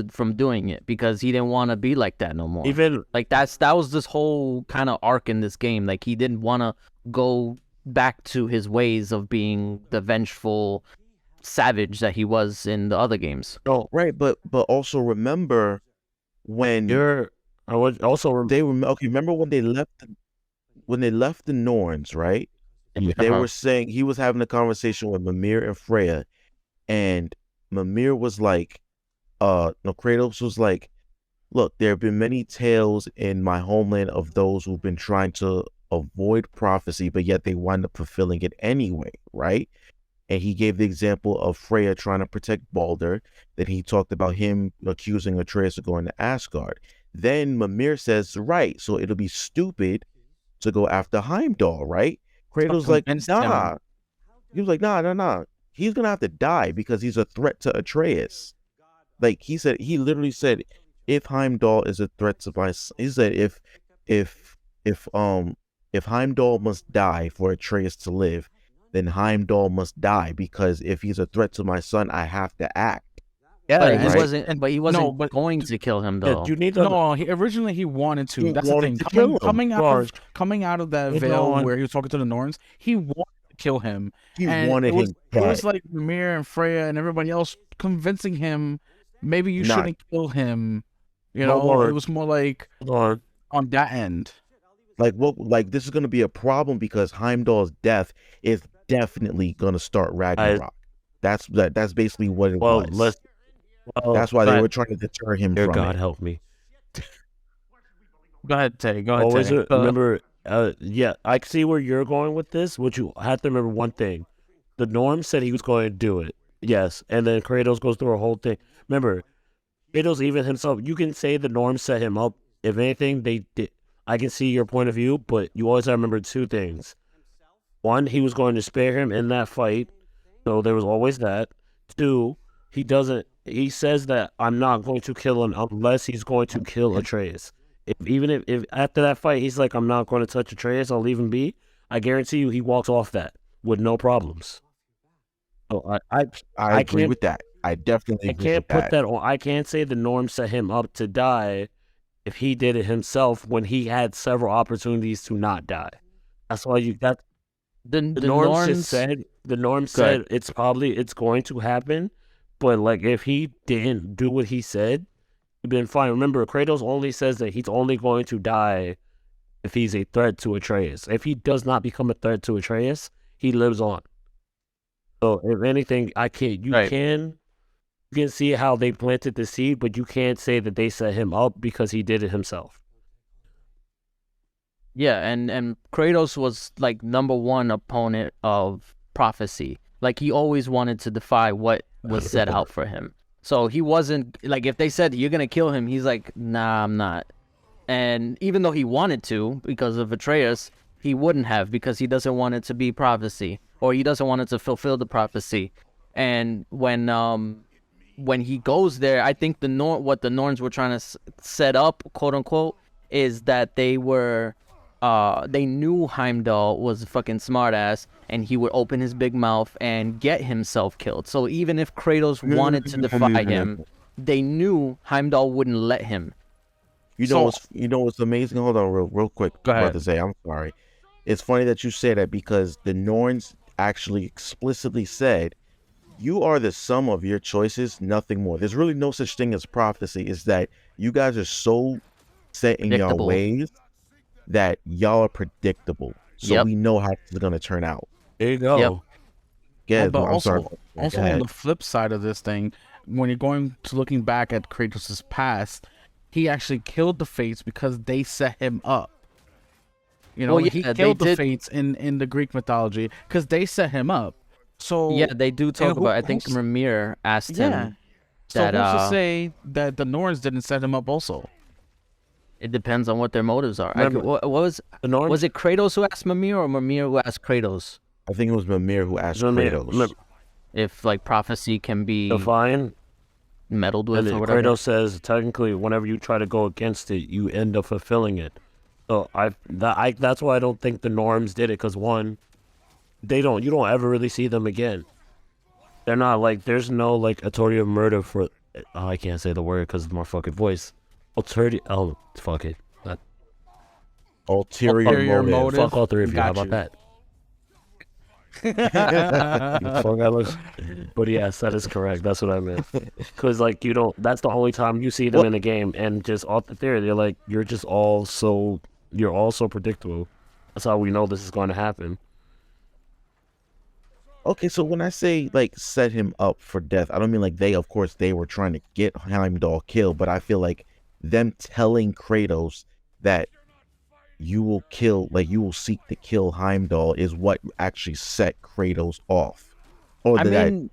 from doing it because he didn't want to be like that no more. even Like that was this whole kind of arc in this game. Like he didn't want to go back to his ways of being the vengeful savage that he was in the other games. no, Right, but also remember when you're." I would also remember when they left the Norns, right? They Uh-huh. were saying he was having a conversation with Mimir and Freya, and Mimir was like, no, Kratos was like, look, there have been many tales in my homeland of those who've been trying to avoid prophecy, but yet they wind up fulfilling it anyway, right? And he gave the example of Freya trying to protect Balder. Then he talked about him accusing Atreus of going to Asgard. Then Mimir says, right, so it'll be stupid to go after Heimdall, right? Kratos like, convinced nah. him. He was like, nah. He's gonna have to die because he's a threat to Atreus. Like he literally said, if Heimdall is a threat to my, he said if if if Heimdall must die for Atreus to live, then Heimdall must die because if he's a threat to my son, I have to act. yeah, But he right? wasn't. But he wasn't No, but going to kill him yeah, though. you need to. No, originally he wanted to. He That's the wanted thing. to kill him. Coming out of that Hold veil on. where he was talking to the Norns, he wanted to kill him. He And wanted him it was dead. like Mimir and Freya and everybody else convincing him maybe you Not- shouldn't kill him. You Hold know, on. it was more like Hold on that end. Like this is gonna be a problem because Heimdall's death is definitely gonna start Ragnarok. That's basically what it Well, was. well, That's why go they ahead. were trying to deter him Dear from God, it. help me. Go ahead, Teddy. Go ahead, Always Teddy. remember. Yeah, I see where you're going with this. But you have to remember one thing: the Norm said he was going to do it. Yes, and then Kratos goes through a whole thing. Remember, Kratos even himself. You can say the Norm set him up. If anything, they did. I can see your point of view, but you always have to remember two things. One, he was going to spare him in that fight, so there was always that. Two, he doesn't. He says that I'm not going to kill him unless he's going to kill Atreus. If after that fight he's like, I'm not going to touch Atreus, I'll leave him be. I guarantee you, he walks off that with no problems. So I agree can't- with that. I definitely I agree can't with put that. that on. I can't say the Norm set him up to die if he did it himself when he had several opportunities to not die. That's why The Norm Norns just said the Norm Go ahead. said it's going to happen, but like if he didn't do what he said, he'd been fine. Remember, Kratos only says that he's only going to die if he's a threat to Atreus. If he does not become a threat to Atreus, he lives on. So if anything, Right. you can see how they planted the seed, but you can't say that they set him up because he did it himself. Yeah, and Kratos was like number one opponent of prophecy. Like he always wanted to defy what was set out for him. So he wasn't like if they said you're gonna kill him, he's like, nah, I'm not. And even though he wanted to because of Atreus, he wouldn't have because he doesn't want it to be prophecy or he doesn't want it to fulfill the prophecy. And when he goes there, I think what the Norns were trying to set up, quote unquote, is that they knew Heimdall was a fucking smartass and he would open his big mouth and get himself killed. So even if Kratos wanted to defy him, they knew Heimdall wouldn't let him. You know what's amazing? Hold on, real quick, Go ahead. Brother Zay. I'm sorry. It's funny that you say that because the Norns actually explicitly said, "You are the sum of your choices, nothing more." There's really no such thing as prophecy. Is that you guys are so set in your Predictable. ways that y'all are predictable. So Yep. we know how it's gonna turn out. There you go. Yep. Yeah, but I'm sorry. also Go on ahead. the flip side of this thing, when you're going to looking back at Kratos' past, he actually killed the Fates because they set him up. You know, Well, he yeah, they killed the did. Fates in the Greek mythology because they set him up. Yeah, So, they do and talk about. I think Mimir asked yeah. him So that who's to say that the Norns didn't set him up also? it depends on what their motives are. Remember, What was the norms. was it Kratos who asked Mimir or Mimir who asked Kratos I think it was Mimir who asked Kratos. if like prophecy can be Divine, meddled and with then or whatever? Kratos says technically, whenever you try to go against it, you end up fulfilling it. So that's why I don't think the norms did it, because one, you don't ever really see them again. They're not like, there's no like authority murder for. Oh, I can't say the word because of my fucking voice. Authority. Oh, fuck it. Ulterior motive. Fuck all three of you. How Got about you. that? Fuck, but yes, that is correct. That's what I meant. Because like you don't. That's the only time you see them in a game, and just off the theory, they're like, you're all so predictable. That's how we know this is going to happen. Okay, so when I say like set him up for death, I don't mean like of course they were trying to get Heimdall killed, but I feel like them telling Kratos that you will seek to kill Heimdall is what actually set Kratos off. Or I'm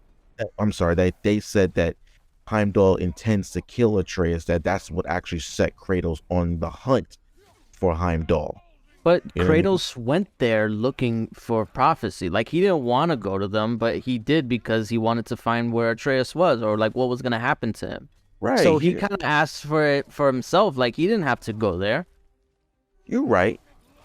sorry, that they said that Heimdall intends to kill Atreus, that's what actually set Kratos on the hunt for Heimdall. But You know what I mean? Kratos went there looking for prophecy. Like he didn't want to go to them, but he did because he wanted to find where Atreus was or like what was going to happen to him. Right. So he kind of asked for it for himself. Like he didn't have to go there. You're right.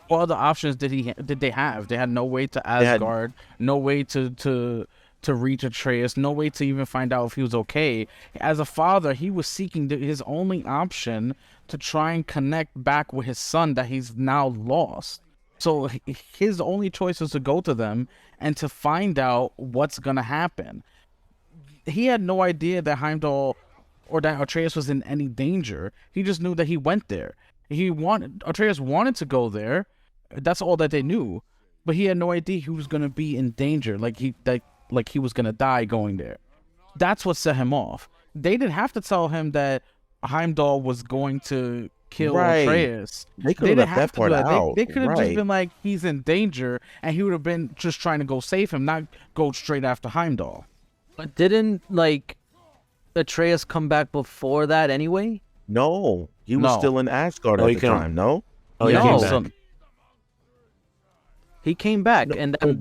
What other options did they have? They had no way to Asgard, no way to reach Atreus, no way to even find out if he was okay. As a father, he was seeking his only option to try and connect back with his son that he's now lost. So his only choice was to go to them and to find out what's gonna happen. He had no idea that Heimdall or that Atreus was in any danger. He just knew that he went there. Atreus wanted to go there. That's all that they knew, but he had no idea he was gonna be in danger. Like he was gonna die going there. That's what set him off. They didn't have to tell him that Heimdall was going to kill Atreus. They could have left that part out. They could have just been like, he's in danger, and he would have been just trying to go save him, not go straight after Heimdall. But didn't like Atreus come back before that anyway? No, he was still in Asgard at the time. No. Oh, he came back. He came back, and then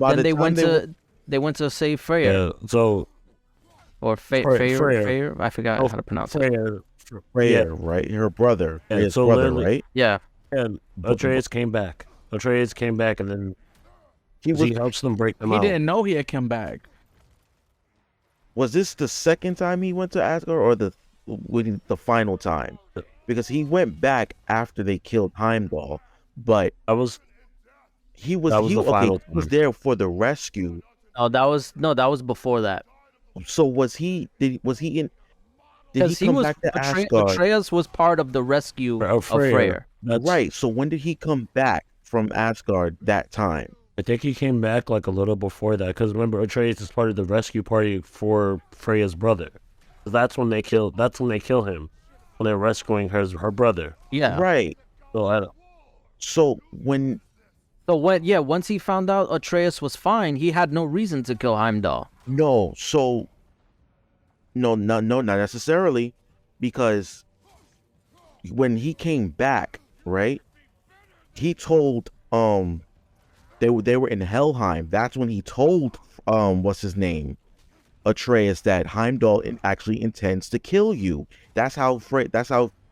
they went to save Freya. Yeah. So. Or Freya. I forgot how to pronounce it. Freya, right? Her brother. His brother, right? Yeah. And Atreus came back. And then he helps them break them out. He didn't know he had come back. Was this the second time he went to Asgard, or the final time? Because he went back after they killed Heimdall, but he was there for the rescue. Oh, that was before that. So was he in? Did he come back to Asgard? Atreus was part of the rescue of Freyr. Right. So when did he come back from Asgard that time? I think he came back like a little before that, because remember, Atreus is part of the rescue party for Freya's brother. That's when they kill him, when they're rescuing her brother. Yeah. Right. So once he found out Atreus was fine, he had no reason to kill Heimdall. No, not necessarily, because when he came back, right? He told they were in Helheim. That's when he told what's his name, Atreus, that Heimdall actually intends to kill you. That's how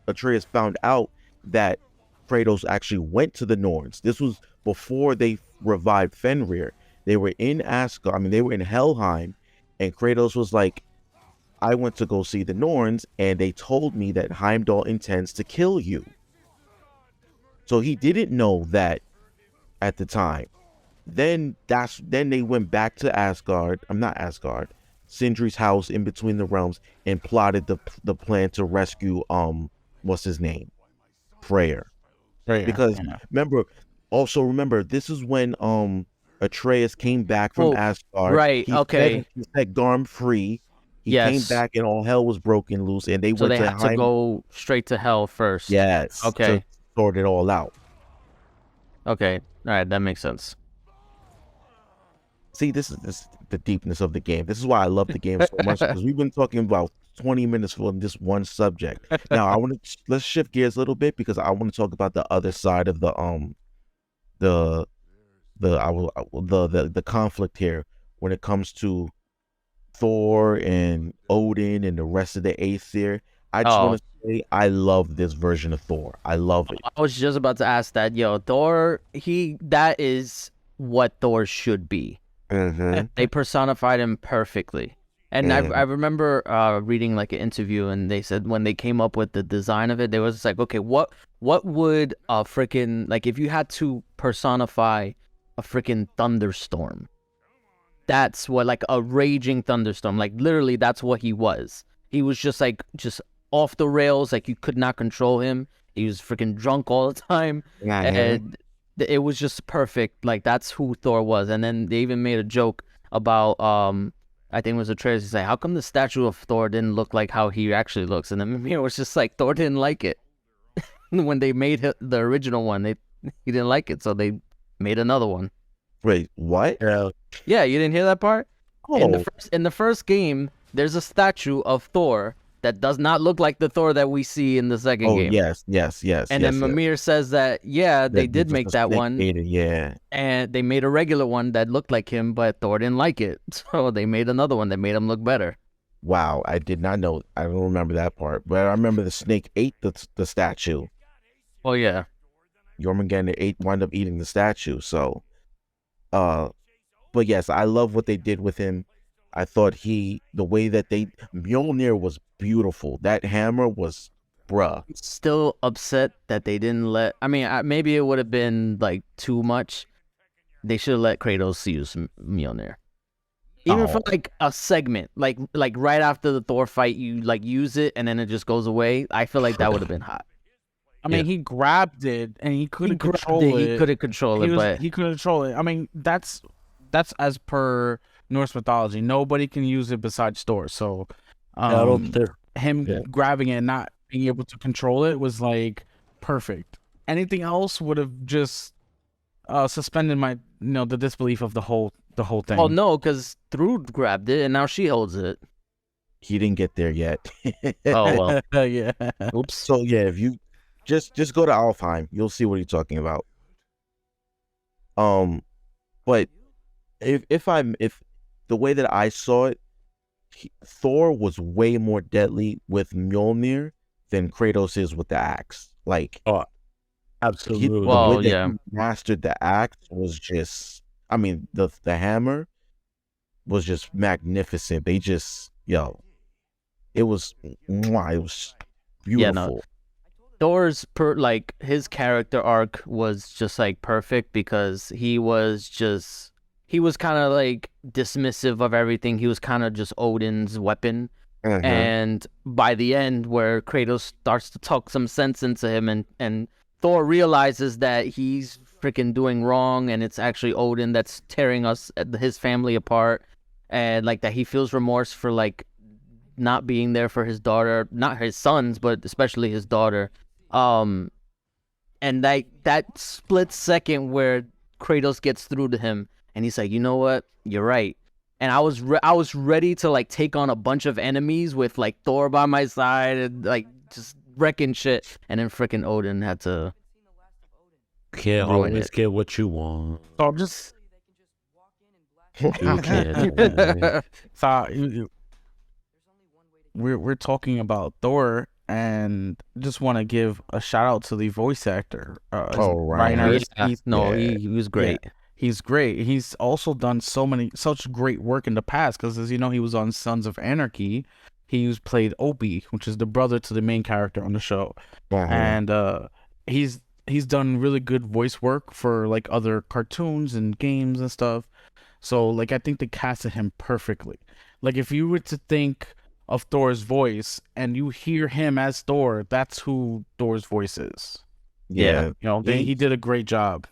Atreus found out that Kratos actually went to the Norns. This was before they revived Fenrir. They were in Asgard. I mean, they were in Helheim, and Kratos was like, I went to go see the Norns, and they told me that Heimdall intends to kill you. So he didn't know that at the time. Then they went back to Asgard. Not Asgard. Sindri's house in between the realms, and plotted the plan to rescue what's his name? Freyr. Because remember, this is when Atreus came back from Oh, Asgard. right, okay. He set Garm free. He came Yes. back and all hell was broken loose, and they So went they to had to Heim. go straight to hell first. Yes, Okay. to sort it all out. Okay. All right, that makes sense. See, this is the deepness of the game. This is why I love the game so much, because we've been talking about 20 minutes for this one subject. Now let's shift gears a little bit, because I want to talk about the other side of the the conflict here when it comes to Thor and Odin and the rest of the Aesir. I just want to say I love this version of Thor. I love it. I was just about to ask that. Yo, Thor, that is what Thor should be. They personified him perfectly. And I remember reading like an interview, and they said when they came up with the design of it, they was like, okay, what would a freaking, like, if you had to personify a freaking thunderstorm, that's what, like a raging thunderstorm, like literally that's what he was. He was just off the rails, like you could not control him. He was freaking drunk all the time, and it was just perfect. Like that's who Thor was. And then they even made a joke about I think it was Atreus. He's like, how come the statue of Thor didn't look like how he actually looks? And then Mimir was just like, Thor didn't like it. When they made the original one, he didn't like it, so they made another one. Wait, what? Yeah, you didn't hear that part? Oh. In the first game, there's a statue of Thor that does not look like the Thor that we see in the second game. Yes. And then Mimir says that, they did make that one. Yeah. And they made a regular one that looked like him, but Thor didn't like it. So they made another one that made him look better. Wow, I did not know. I don't remember that part, but I remember the snake ate the statue. Oh, yeah. Jormungandr wound up eating the statue, so... But yes, I love what they did with him. I thought the way that Mjolnir was beautiful. That hammer was, bruh. Still upset that they didn't maybe it would have been like too much. They should have let Kratos use Mjolnir. Even for like a segment, like right after the Thor fight, you like use it and then it just goes away. I feel like that would have been hot. I mean, he grabbed it and he couldn't control it. He couldn't control it, but he couldn't control it. I mean, that's as per Norse mythology. Nobody can use it besides Thor. So, him grabbing it and not being able to control it was like perfect. Anything else would have just suspended my the disbelief of the whole thing. Oh no, because Thrud grabbed it and now she holds it. He didn't get there yet. Oh well. Yeah. Oops. So yeah, if you just go to Alfheim, you'll see what he's talking about. But if the way that I saw it, Thor was way more deadly with Mjolnir than Kratos is with the axe. Like, absolutely. The way that he mastered the axe was just, I mean, the hammer was just magnificent. They just, it was beautiful. Yeah, no. Thor's his character arc was just like perfect because he was kind of like dismissive of everything. He was kind of just Odin's weapon. And by the end, where Kratos starts to talk some sense into him, and Thor realizes that he's freaking doing wrong, and it's actually Odin that's tearing his family apart, and like that he feels remorse for like not being there for his daughter, not his sons, but especially his daughter. And that split second where Kratos gets through to him, and he's like, you know what? You're right. And I was ready to like take on a bunch of enemies with like Thor by my side and like just wrecking shit. And then freaking Odin had to. Can't always get what you want. So I'm just. You can't. So we're talking about Thor, and just want to give a shout out to the voice actor. Ryan. He was great. Yeah. He's great. He's also done such great work in the past, because as you know, he was on Sons of Anarchy. He played Opie, which is the brother to the main character on the show. And he's done really good voice work for like other cartoons and games and stuff. So like I think they casted him perfectly. Like if you were to think of Thor's voice and you hear him as Thor, that's who Thor's voice is. Yeah. He did a great job.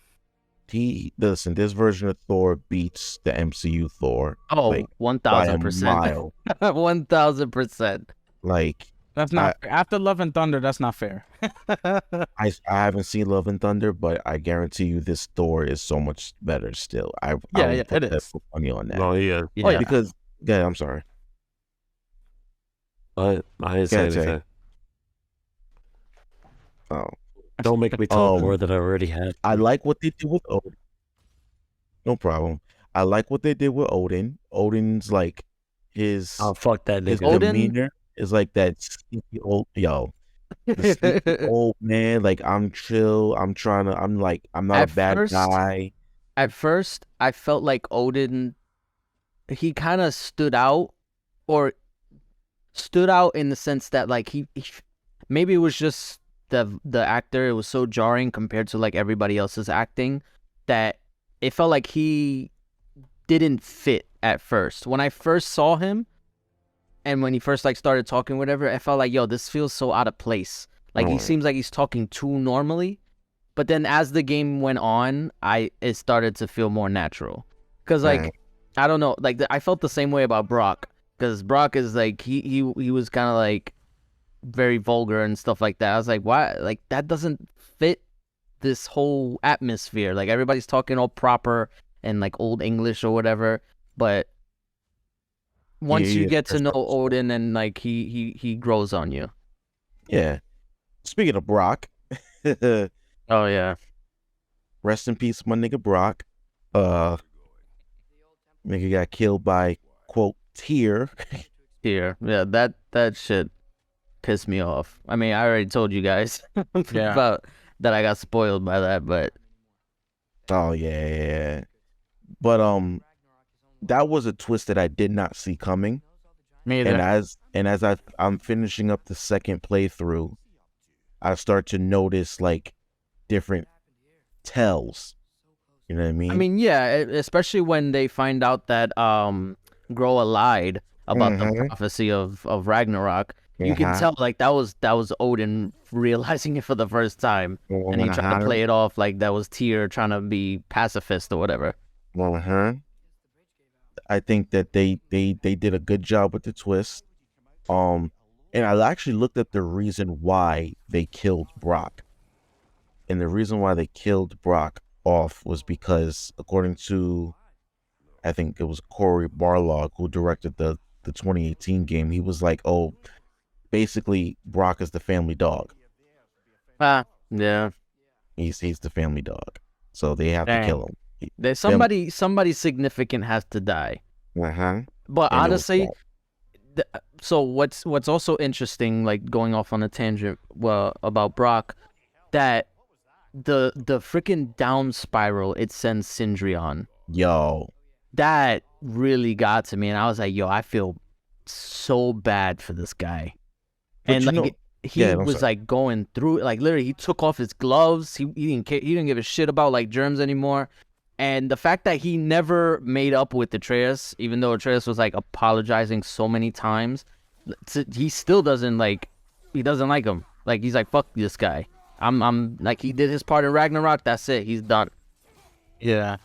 Listen, this version of Thor beats the MCU Thor Oh, like by a 1000%. mile. 1000%. Like That's not after Love and Thunder. That's not fair. I haven't seen Love and Thunder, but I guarantee you this Thor is so much better still. I will put it that is. money on that. No, yeah. Yeah. Oh, yeah. Because yeah, I'm sorry. I didn't say Can't say. anything. Oh, Don't make me talk more than I already had. I like what they did with Odin. No problem. I like what they did with Odin. Odin's like his Oh, fuck that his nigga. Odin- demeanor is like that sneaky old the sneaky old man. Like I'm chill. I'm not At a bad first- guy. At first, I felt like Odin, he kind of stood out in the sense that like he maybe it was just the actor. It was so jarring compared to like everybody else's acting that it felt like he didn't fit at first. When I first saw him and when he first like started talking whatever, I felt like, yo, this feels so out of place. Like he seems like he's talking too normally. But then as the game went on, it started to feel more natural. Cuz like I don't know, like I felt the same way about Brock, cuz Brock is like he was kind of like very vulgar and stuff like that. I was like, why? Like that doesn't fit this whole atmosphere. Like everybody's talking all proper and like old English or whatever, but once you get to know Odin and like he grows on you. Yeah. Speaking of Brock, Oh yeah. rest in peace, my nigga Brock. Nigga got killed by quote Tyr. Here. Yeah, that shit pissed me off. I mean, I already told you guys about that. I got spoiled by that, but Oh yeah. But that was a twist that I did not see coming. Me either. And as I'm finishing up the second playthrough, I start to notice like different tells. You know what I mean? I mean, yeah, especially when they find out that Groa lied about the prophecy of Ragnarok. You can tell like that was Odin realizing it for the first time, and he tried to play it off like that was Tyr trying to be pacifist or whatever. I think that they did a good job with the twist. And I actually looked at the reason why they killed Brock. And the reason why they killed Brock off was because, according to, I think it was Corey Barlog, who directed the 2018 game, he was like, oh, basically Brock is the family dog. Yeah. He's the family dog. So they have to kill him. There's somebody significant has to die. But And honestly, so what's also interesting, like going off on a tangent, about Brock, that the freaking down spiral it sends Sindri on. Yo, that really got to me, and I was like, yo, I feel so bad for this guy. But and like he was like going through it, like literally he took off his gloves. He didn't care, he didn't give a shit about like germs anymore. And the fact that he never made up with Atreus, even though Atreus was like apologizing so many times, he still doesn't like him. Like he's like, fuck this guy. I'm like, he did his part in Ragnarok, that's it, he's done. Yeah.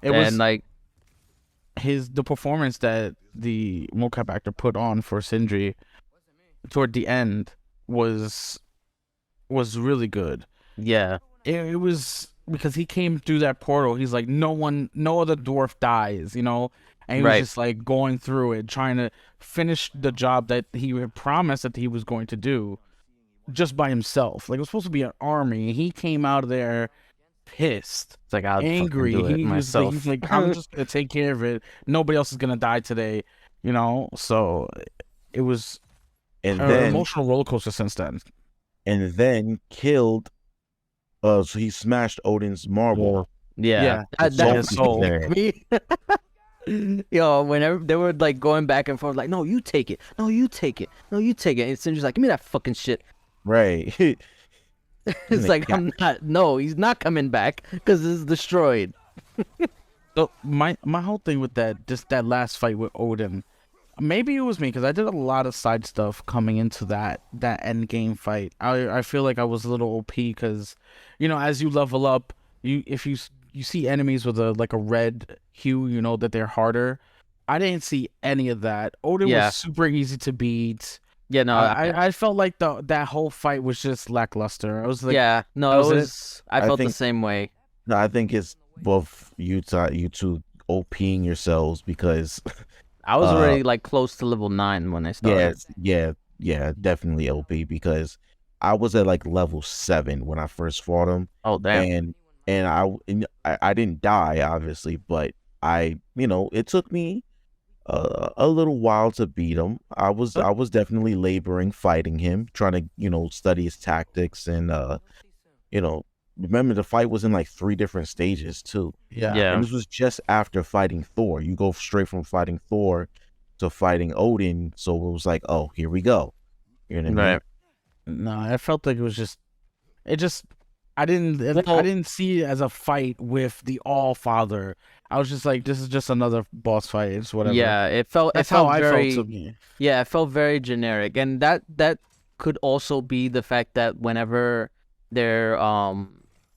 It was like the performance that the mocap actor put on for Sindri toward the end was really good. Yeah. It was because he came through that portal. He's like, no other dwarf dies, you know? And he was just like going through it, trying to finish the job that he had promised that he was going to do just by himself. Like, it was supposed to be an army. He came out of there pissed. It's like, I'll angry. Do it he's like, I'm just gonna take care of it. Nobody else is gonna die today, you know? So it was an emotional roller coaster since then. And then killed so he smashed Odin's marble. Yeah. That is so yo, whenever they were like going back and forth, like, no, you take it. No, you take it. No, you take it. And Sindri's like, give me that fucking shit. Right. It's like, I'm not. No, he's not coming back because it's destroyed. So my whole thing with that last fight with Odin, maybe it was me because I did a lot of side stuff coming into that end game fight. I feel like I was a little OP because, you know, as you level up, if you you see enemies with a red hue, you know that they're harder. I didn't see any of that. Odin Yeah. was super easy to beat. Yeah, no, I felt like that whole fight was just lackluster. I was like, yeah, no, that was it it? was. I felt the think- same way. No, I think it's both you two OPing yourselves because I was Uh, already like close to level 9 when I started. yeah, definitely OP because I was at like level 7 when I first fought him, Oh damn. and I didn't die obviously, but it took me a little while to beat him. I was definitely laboring fighting him, trying to study his tactics and remember the fight was in like 3 different stages too. Yeah. Yeah. And this was just after fighting Thor. You go straight from fighting Thor to fighting Odin, so it was like, oh, here we go. You know what I mean? Right. No, I felt like I didn't see it as a fight with the All Father. I was just like, this is just another boss fight. It's whatever. Yeah, it felt. That's it felt how very, I felt to me. Yeah, it felt very generic, and that could also be the fact that whenever they're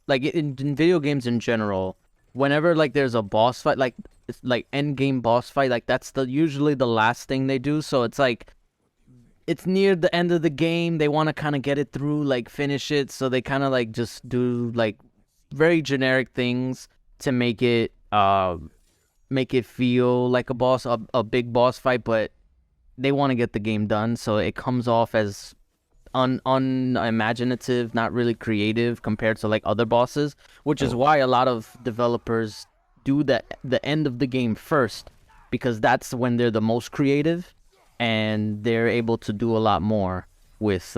like in video games in general, whenever like there's a boss fight, like it's like end game boss fight, like that's usually the last thing they do. So it's like it's near the end of the game, they want to kind of get it through, like finish it, so they kind of like just do like very generic things to make it feel like a big boss fight, but they want to get the game done, so it comes off as unimaginative, not really creative compared to like other bosses, which is why a lot of developers do the end of the game first, because that's when they're the most creative and they're able to do a lot more with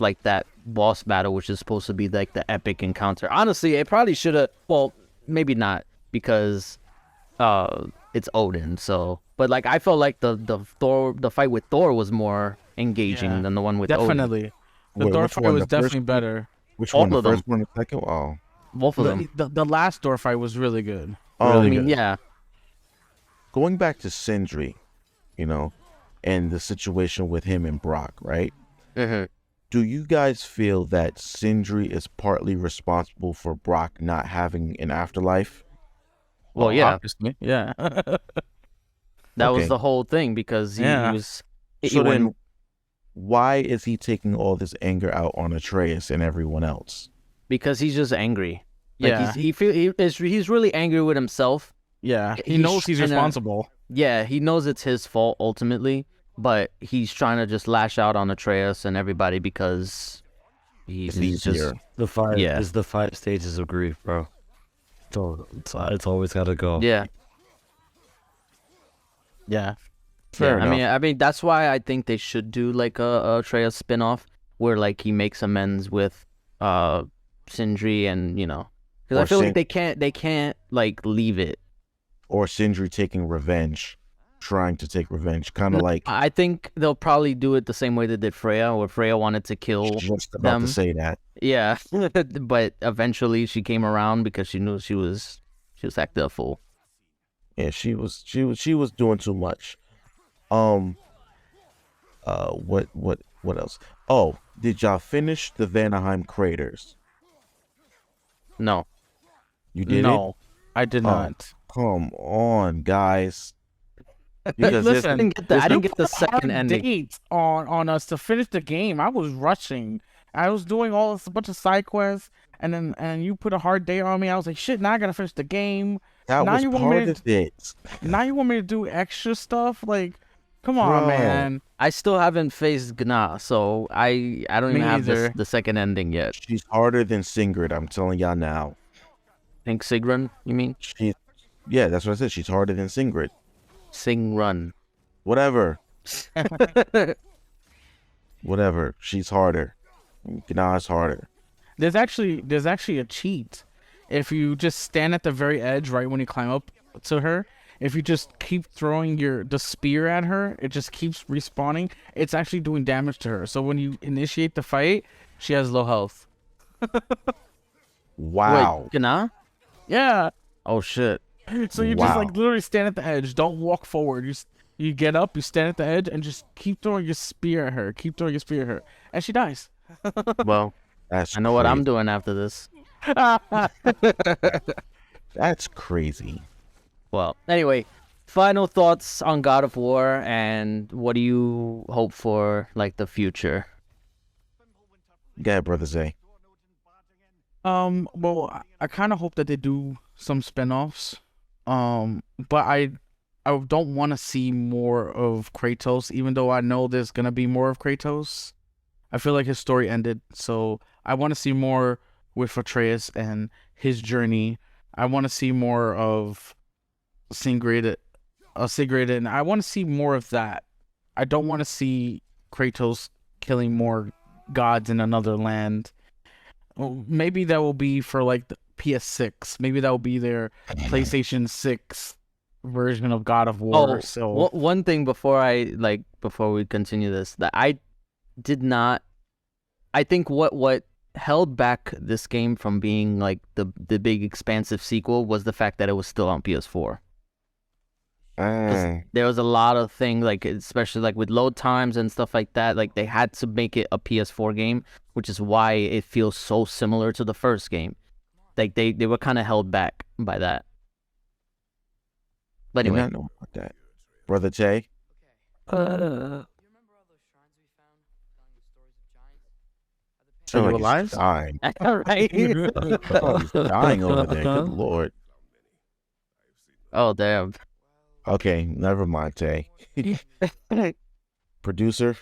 like that boss battle, which is supposed to be like the epic encounter. Honestly, it probably should have, well, maybe not, because it's Odin, so, but like I felt like the fight with Thor was more engaging than the one with Odin. Definitely. The Wait, Thor which fight one, was the definitely first- better. Which All one? The of them. first one, the second? Oh, Both of them. The last Thor fight was really good. I really mean, good. yeah. Going back to Sindri, and the situation with him and Brock, right? Mhm. Do you guys feel that Sindri is partly responsible for Brock not having an afterlife? Well, yeah, Obviously. Yeah. that was Okay. the whole thing, because he Yeah. was. So when- then, why is he taking all this anger out on Atreus and everyone else? because he's just angry. Like Yeah. he's really angry with himself. Yeah. He He's knows he's trying to- responsible. Yeah, he knows it's his fault ultimately, but he's trying to just lash out on Atreus and everybody because It's he's just easier. The 5 Yeah. is the 5 stages of grief, bro. It's always got to go. yeah. Yeah. Fair Yeah, enough. I mean that's why I think they should do like a Atreus spin-off where like he makes amends with Sindri, and because I Or feel like Sin- they can't like leave it. Or Sindri taking revenge, trying to take revenge, kind of like I think they'll probably do it the same way they did Freya, where Freya wanted to kill just about them. to say that. Yeah, but eventually she came around because she knew she was acting a fool. Yeah, she was doing too much. What else? Oh, did y'all finish the Vanaheim craters? No, You did it? No, I did Oh. not. Come on, guys. Because Listen, I didn't get the You put a second hard ending. date on us to finish the game. I was rushing. I was doing a bunch of side quests, and you put a hard date on me. I was like, shit. Now I gotta finish the game. that now was you want me part to- of it. Now you want me to do extra stuff? Like, come on, Bro. man. I still haven't faced Gna, so I don't Me even have either. the second ending yet. She's harder than Sigrid, I'm telling y'all now. Think Sigrun, you mean? Yeah, that's what I said. She's harder than Sigrid. Sigrun. Whatever. Whatever. She's harder. Gna's harder. There's actually a cheat. If you just stand at the very edge right when you climb up to her, if you just keep throwing the spear at her, it just keeps respawning. It's actually doing damage to her. So when you initiate the fight, she has low health. Wow. Wait, Gna? Yeah. Oh shit. So you just like literally stand at the edge. Don't walk forward. You get up, you stand at the edge, and just keep throwing your spear at her. Keep throwing your spear at her, and she dies. Well, That's I know what I'm crazy. doing after this. That's crazy. Well, anyway, final thoughts on God of War, and what do you hope for, like, the future? Go ahead, Brother Zay. Well, I kind of hope that they do some spin-offs. But I don't want to see more of Kratos, even though I know there's gonna be more of Kratos. I feel like his story ended, so I want to see more with Atreus and his journey. I want to see more of Sigrid, and I want to see more of that. I don't want to see Kratos killing more gods in another land. Well, maybe that will be for like the PS6. Maybe that will be their PlayStation 6 version of God of War. One thing before we continue this, that I did not. I think what held back this game from being like the big expansive sequel was the fact that it was still on PS4. There was a lot of things, like especially like with load times and stuff like that. Like they had to make it a PS4 game, which is why it feels so similar to the first game. Like they were kind of held back by that. But anyway, I know about that, Brother Jay. Are you alive? Dying. all right. Oh, he's dying over there. Good Lord. Oh damn. Okay, never mind, Jay. Producer.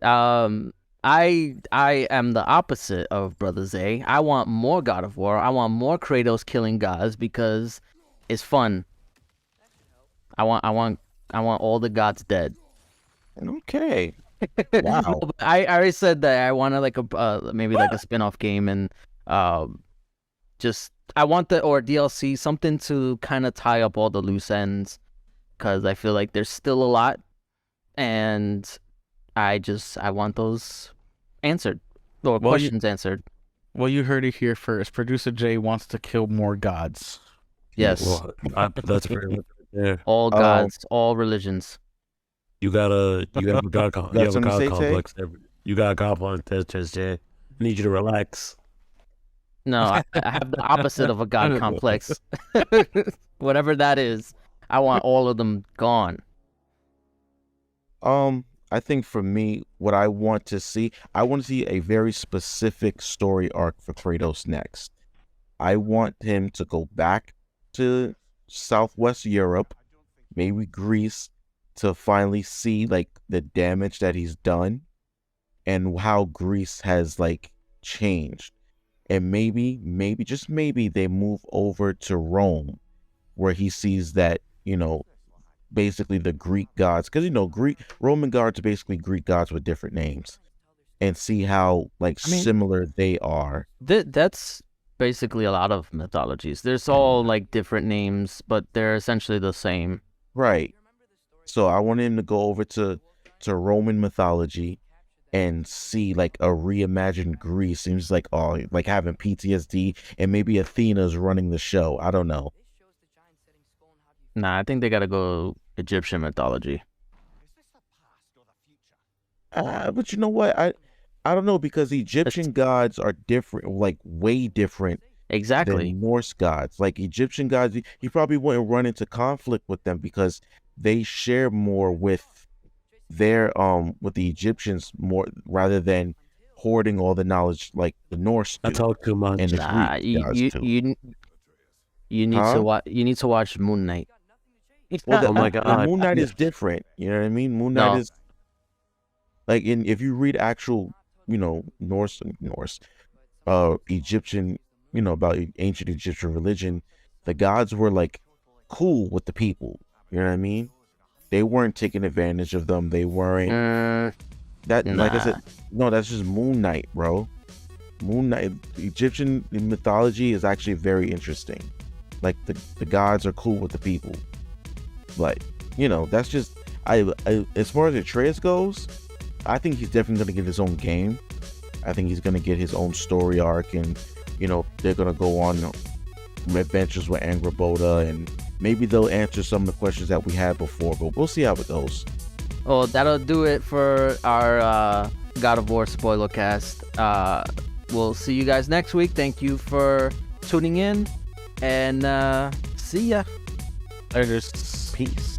I am the opposite of Brother Zay. I want more God of War. I want more Kratos killing gods because it's fun. I want all the gods dead. Okay. Wow. I already said that I want like a maybe like a spin-off game, and just I want or DLC, something to kind of tie up all the loose ends, because I feel like there's still a lot, and I want those answered, or questions answered. Well, you heard it here first. Producer Jay wants to kill more gods. Yes. Well, that's pretty much there. All gods, all religions. You have a god complex. You got a god complex, Jay. I need you to relax. No, I have the opposite of a god complex. Whatever that is, I want all of them gone. I think for me, what I want to see a very specific story arc for Kratos next. I want him to go back to Southwest Europe, maybe Greece, to finally see like the damage that he's done and how Greece has like changed. And maybe just maybe they move over to Rome, where he sees that, basically the Greek gods, because Roman gods are basically Greek gods with different names, and see how similar they are. That's basically a lot of mythologies. There's all like different names, but they're essentially the same. Right. So I want him to go over to Roman mythology and see like a reimagined Greece. Seems like having PTSD, and maybe Athena's running the show. I don't know. Nah, I think they gotta go Egyptian mythology. But you know what? I don't know, because Egyptian gods are different, like way different. Exactly. Than Norse gods. Like Egyptian gods, he probably wouldn't run into conflict with them because they share more with their with the Egyptians more, rather than hoarding all the knowledge like the Norse do. I talk too much. And the Greek gods too. You need to watch Moon Knight. Well, Oh my God. Moon Knight is different. You know what I mean? Moon Knight is like if you read actual, Norse, Egyptian, about ancient Egyptian religion, the gods were like cool with the people. You know what I mean? They weren't taking advantage of them. They weren't like I said, no, that's just Moon Knight, bro. Moon Knight, Egyptian mythology is actually very interesting. Like the gods are cool with the people. But that's just I as far as Atreus goes, I think he's definitely gonna get his own game. I think he's gonna get his own story arc, and they're gonna go on adventures with Angrboda, and maybe they'll answer some of the questions that we had before, but we'll see how it goes. Well, that'll do it for our God of War Spoilercast. We'll see you guys next week. Thank you for tuning in. And see ya. Later. Peace.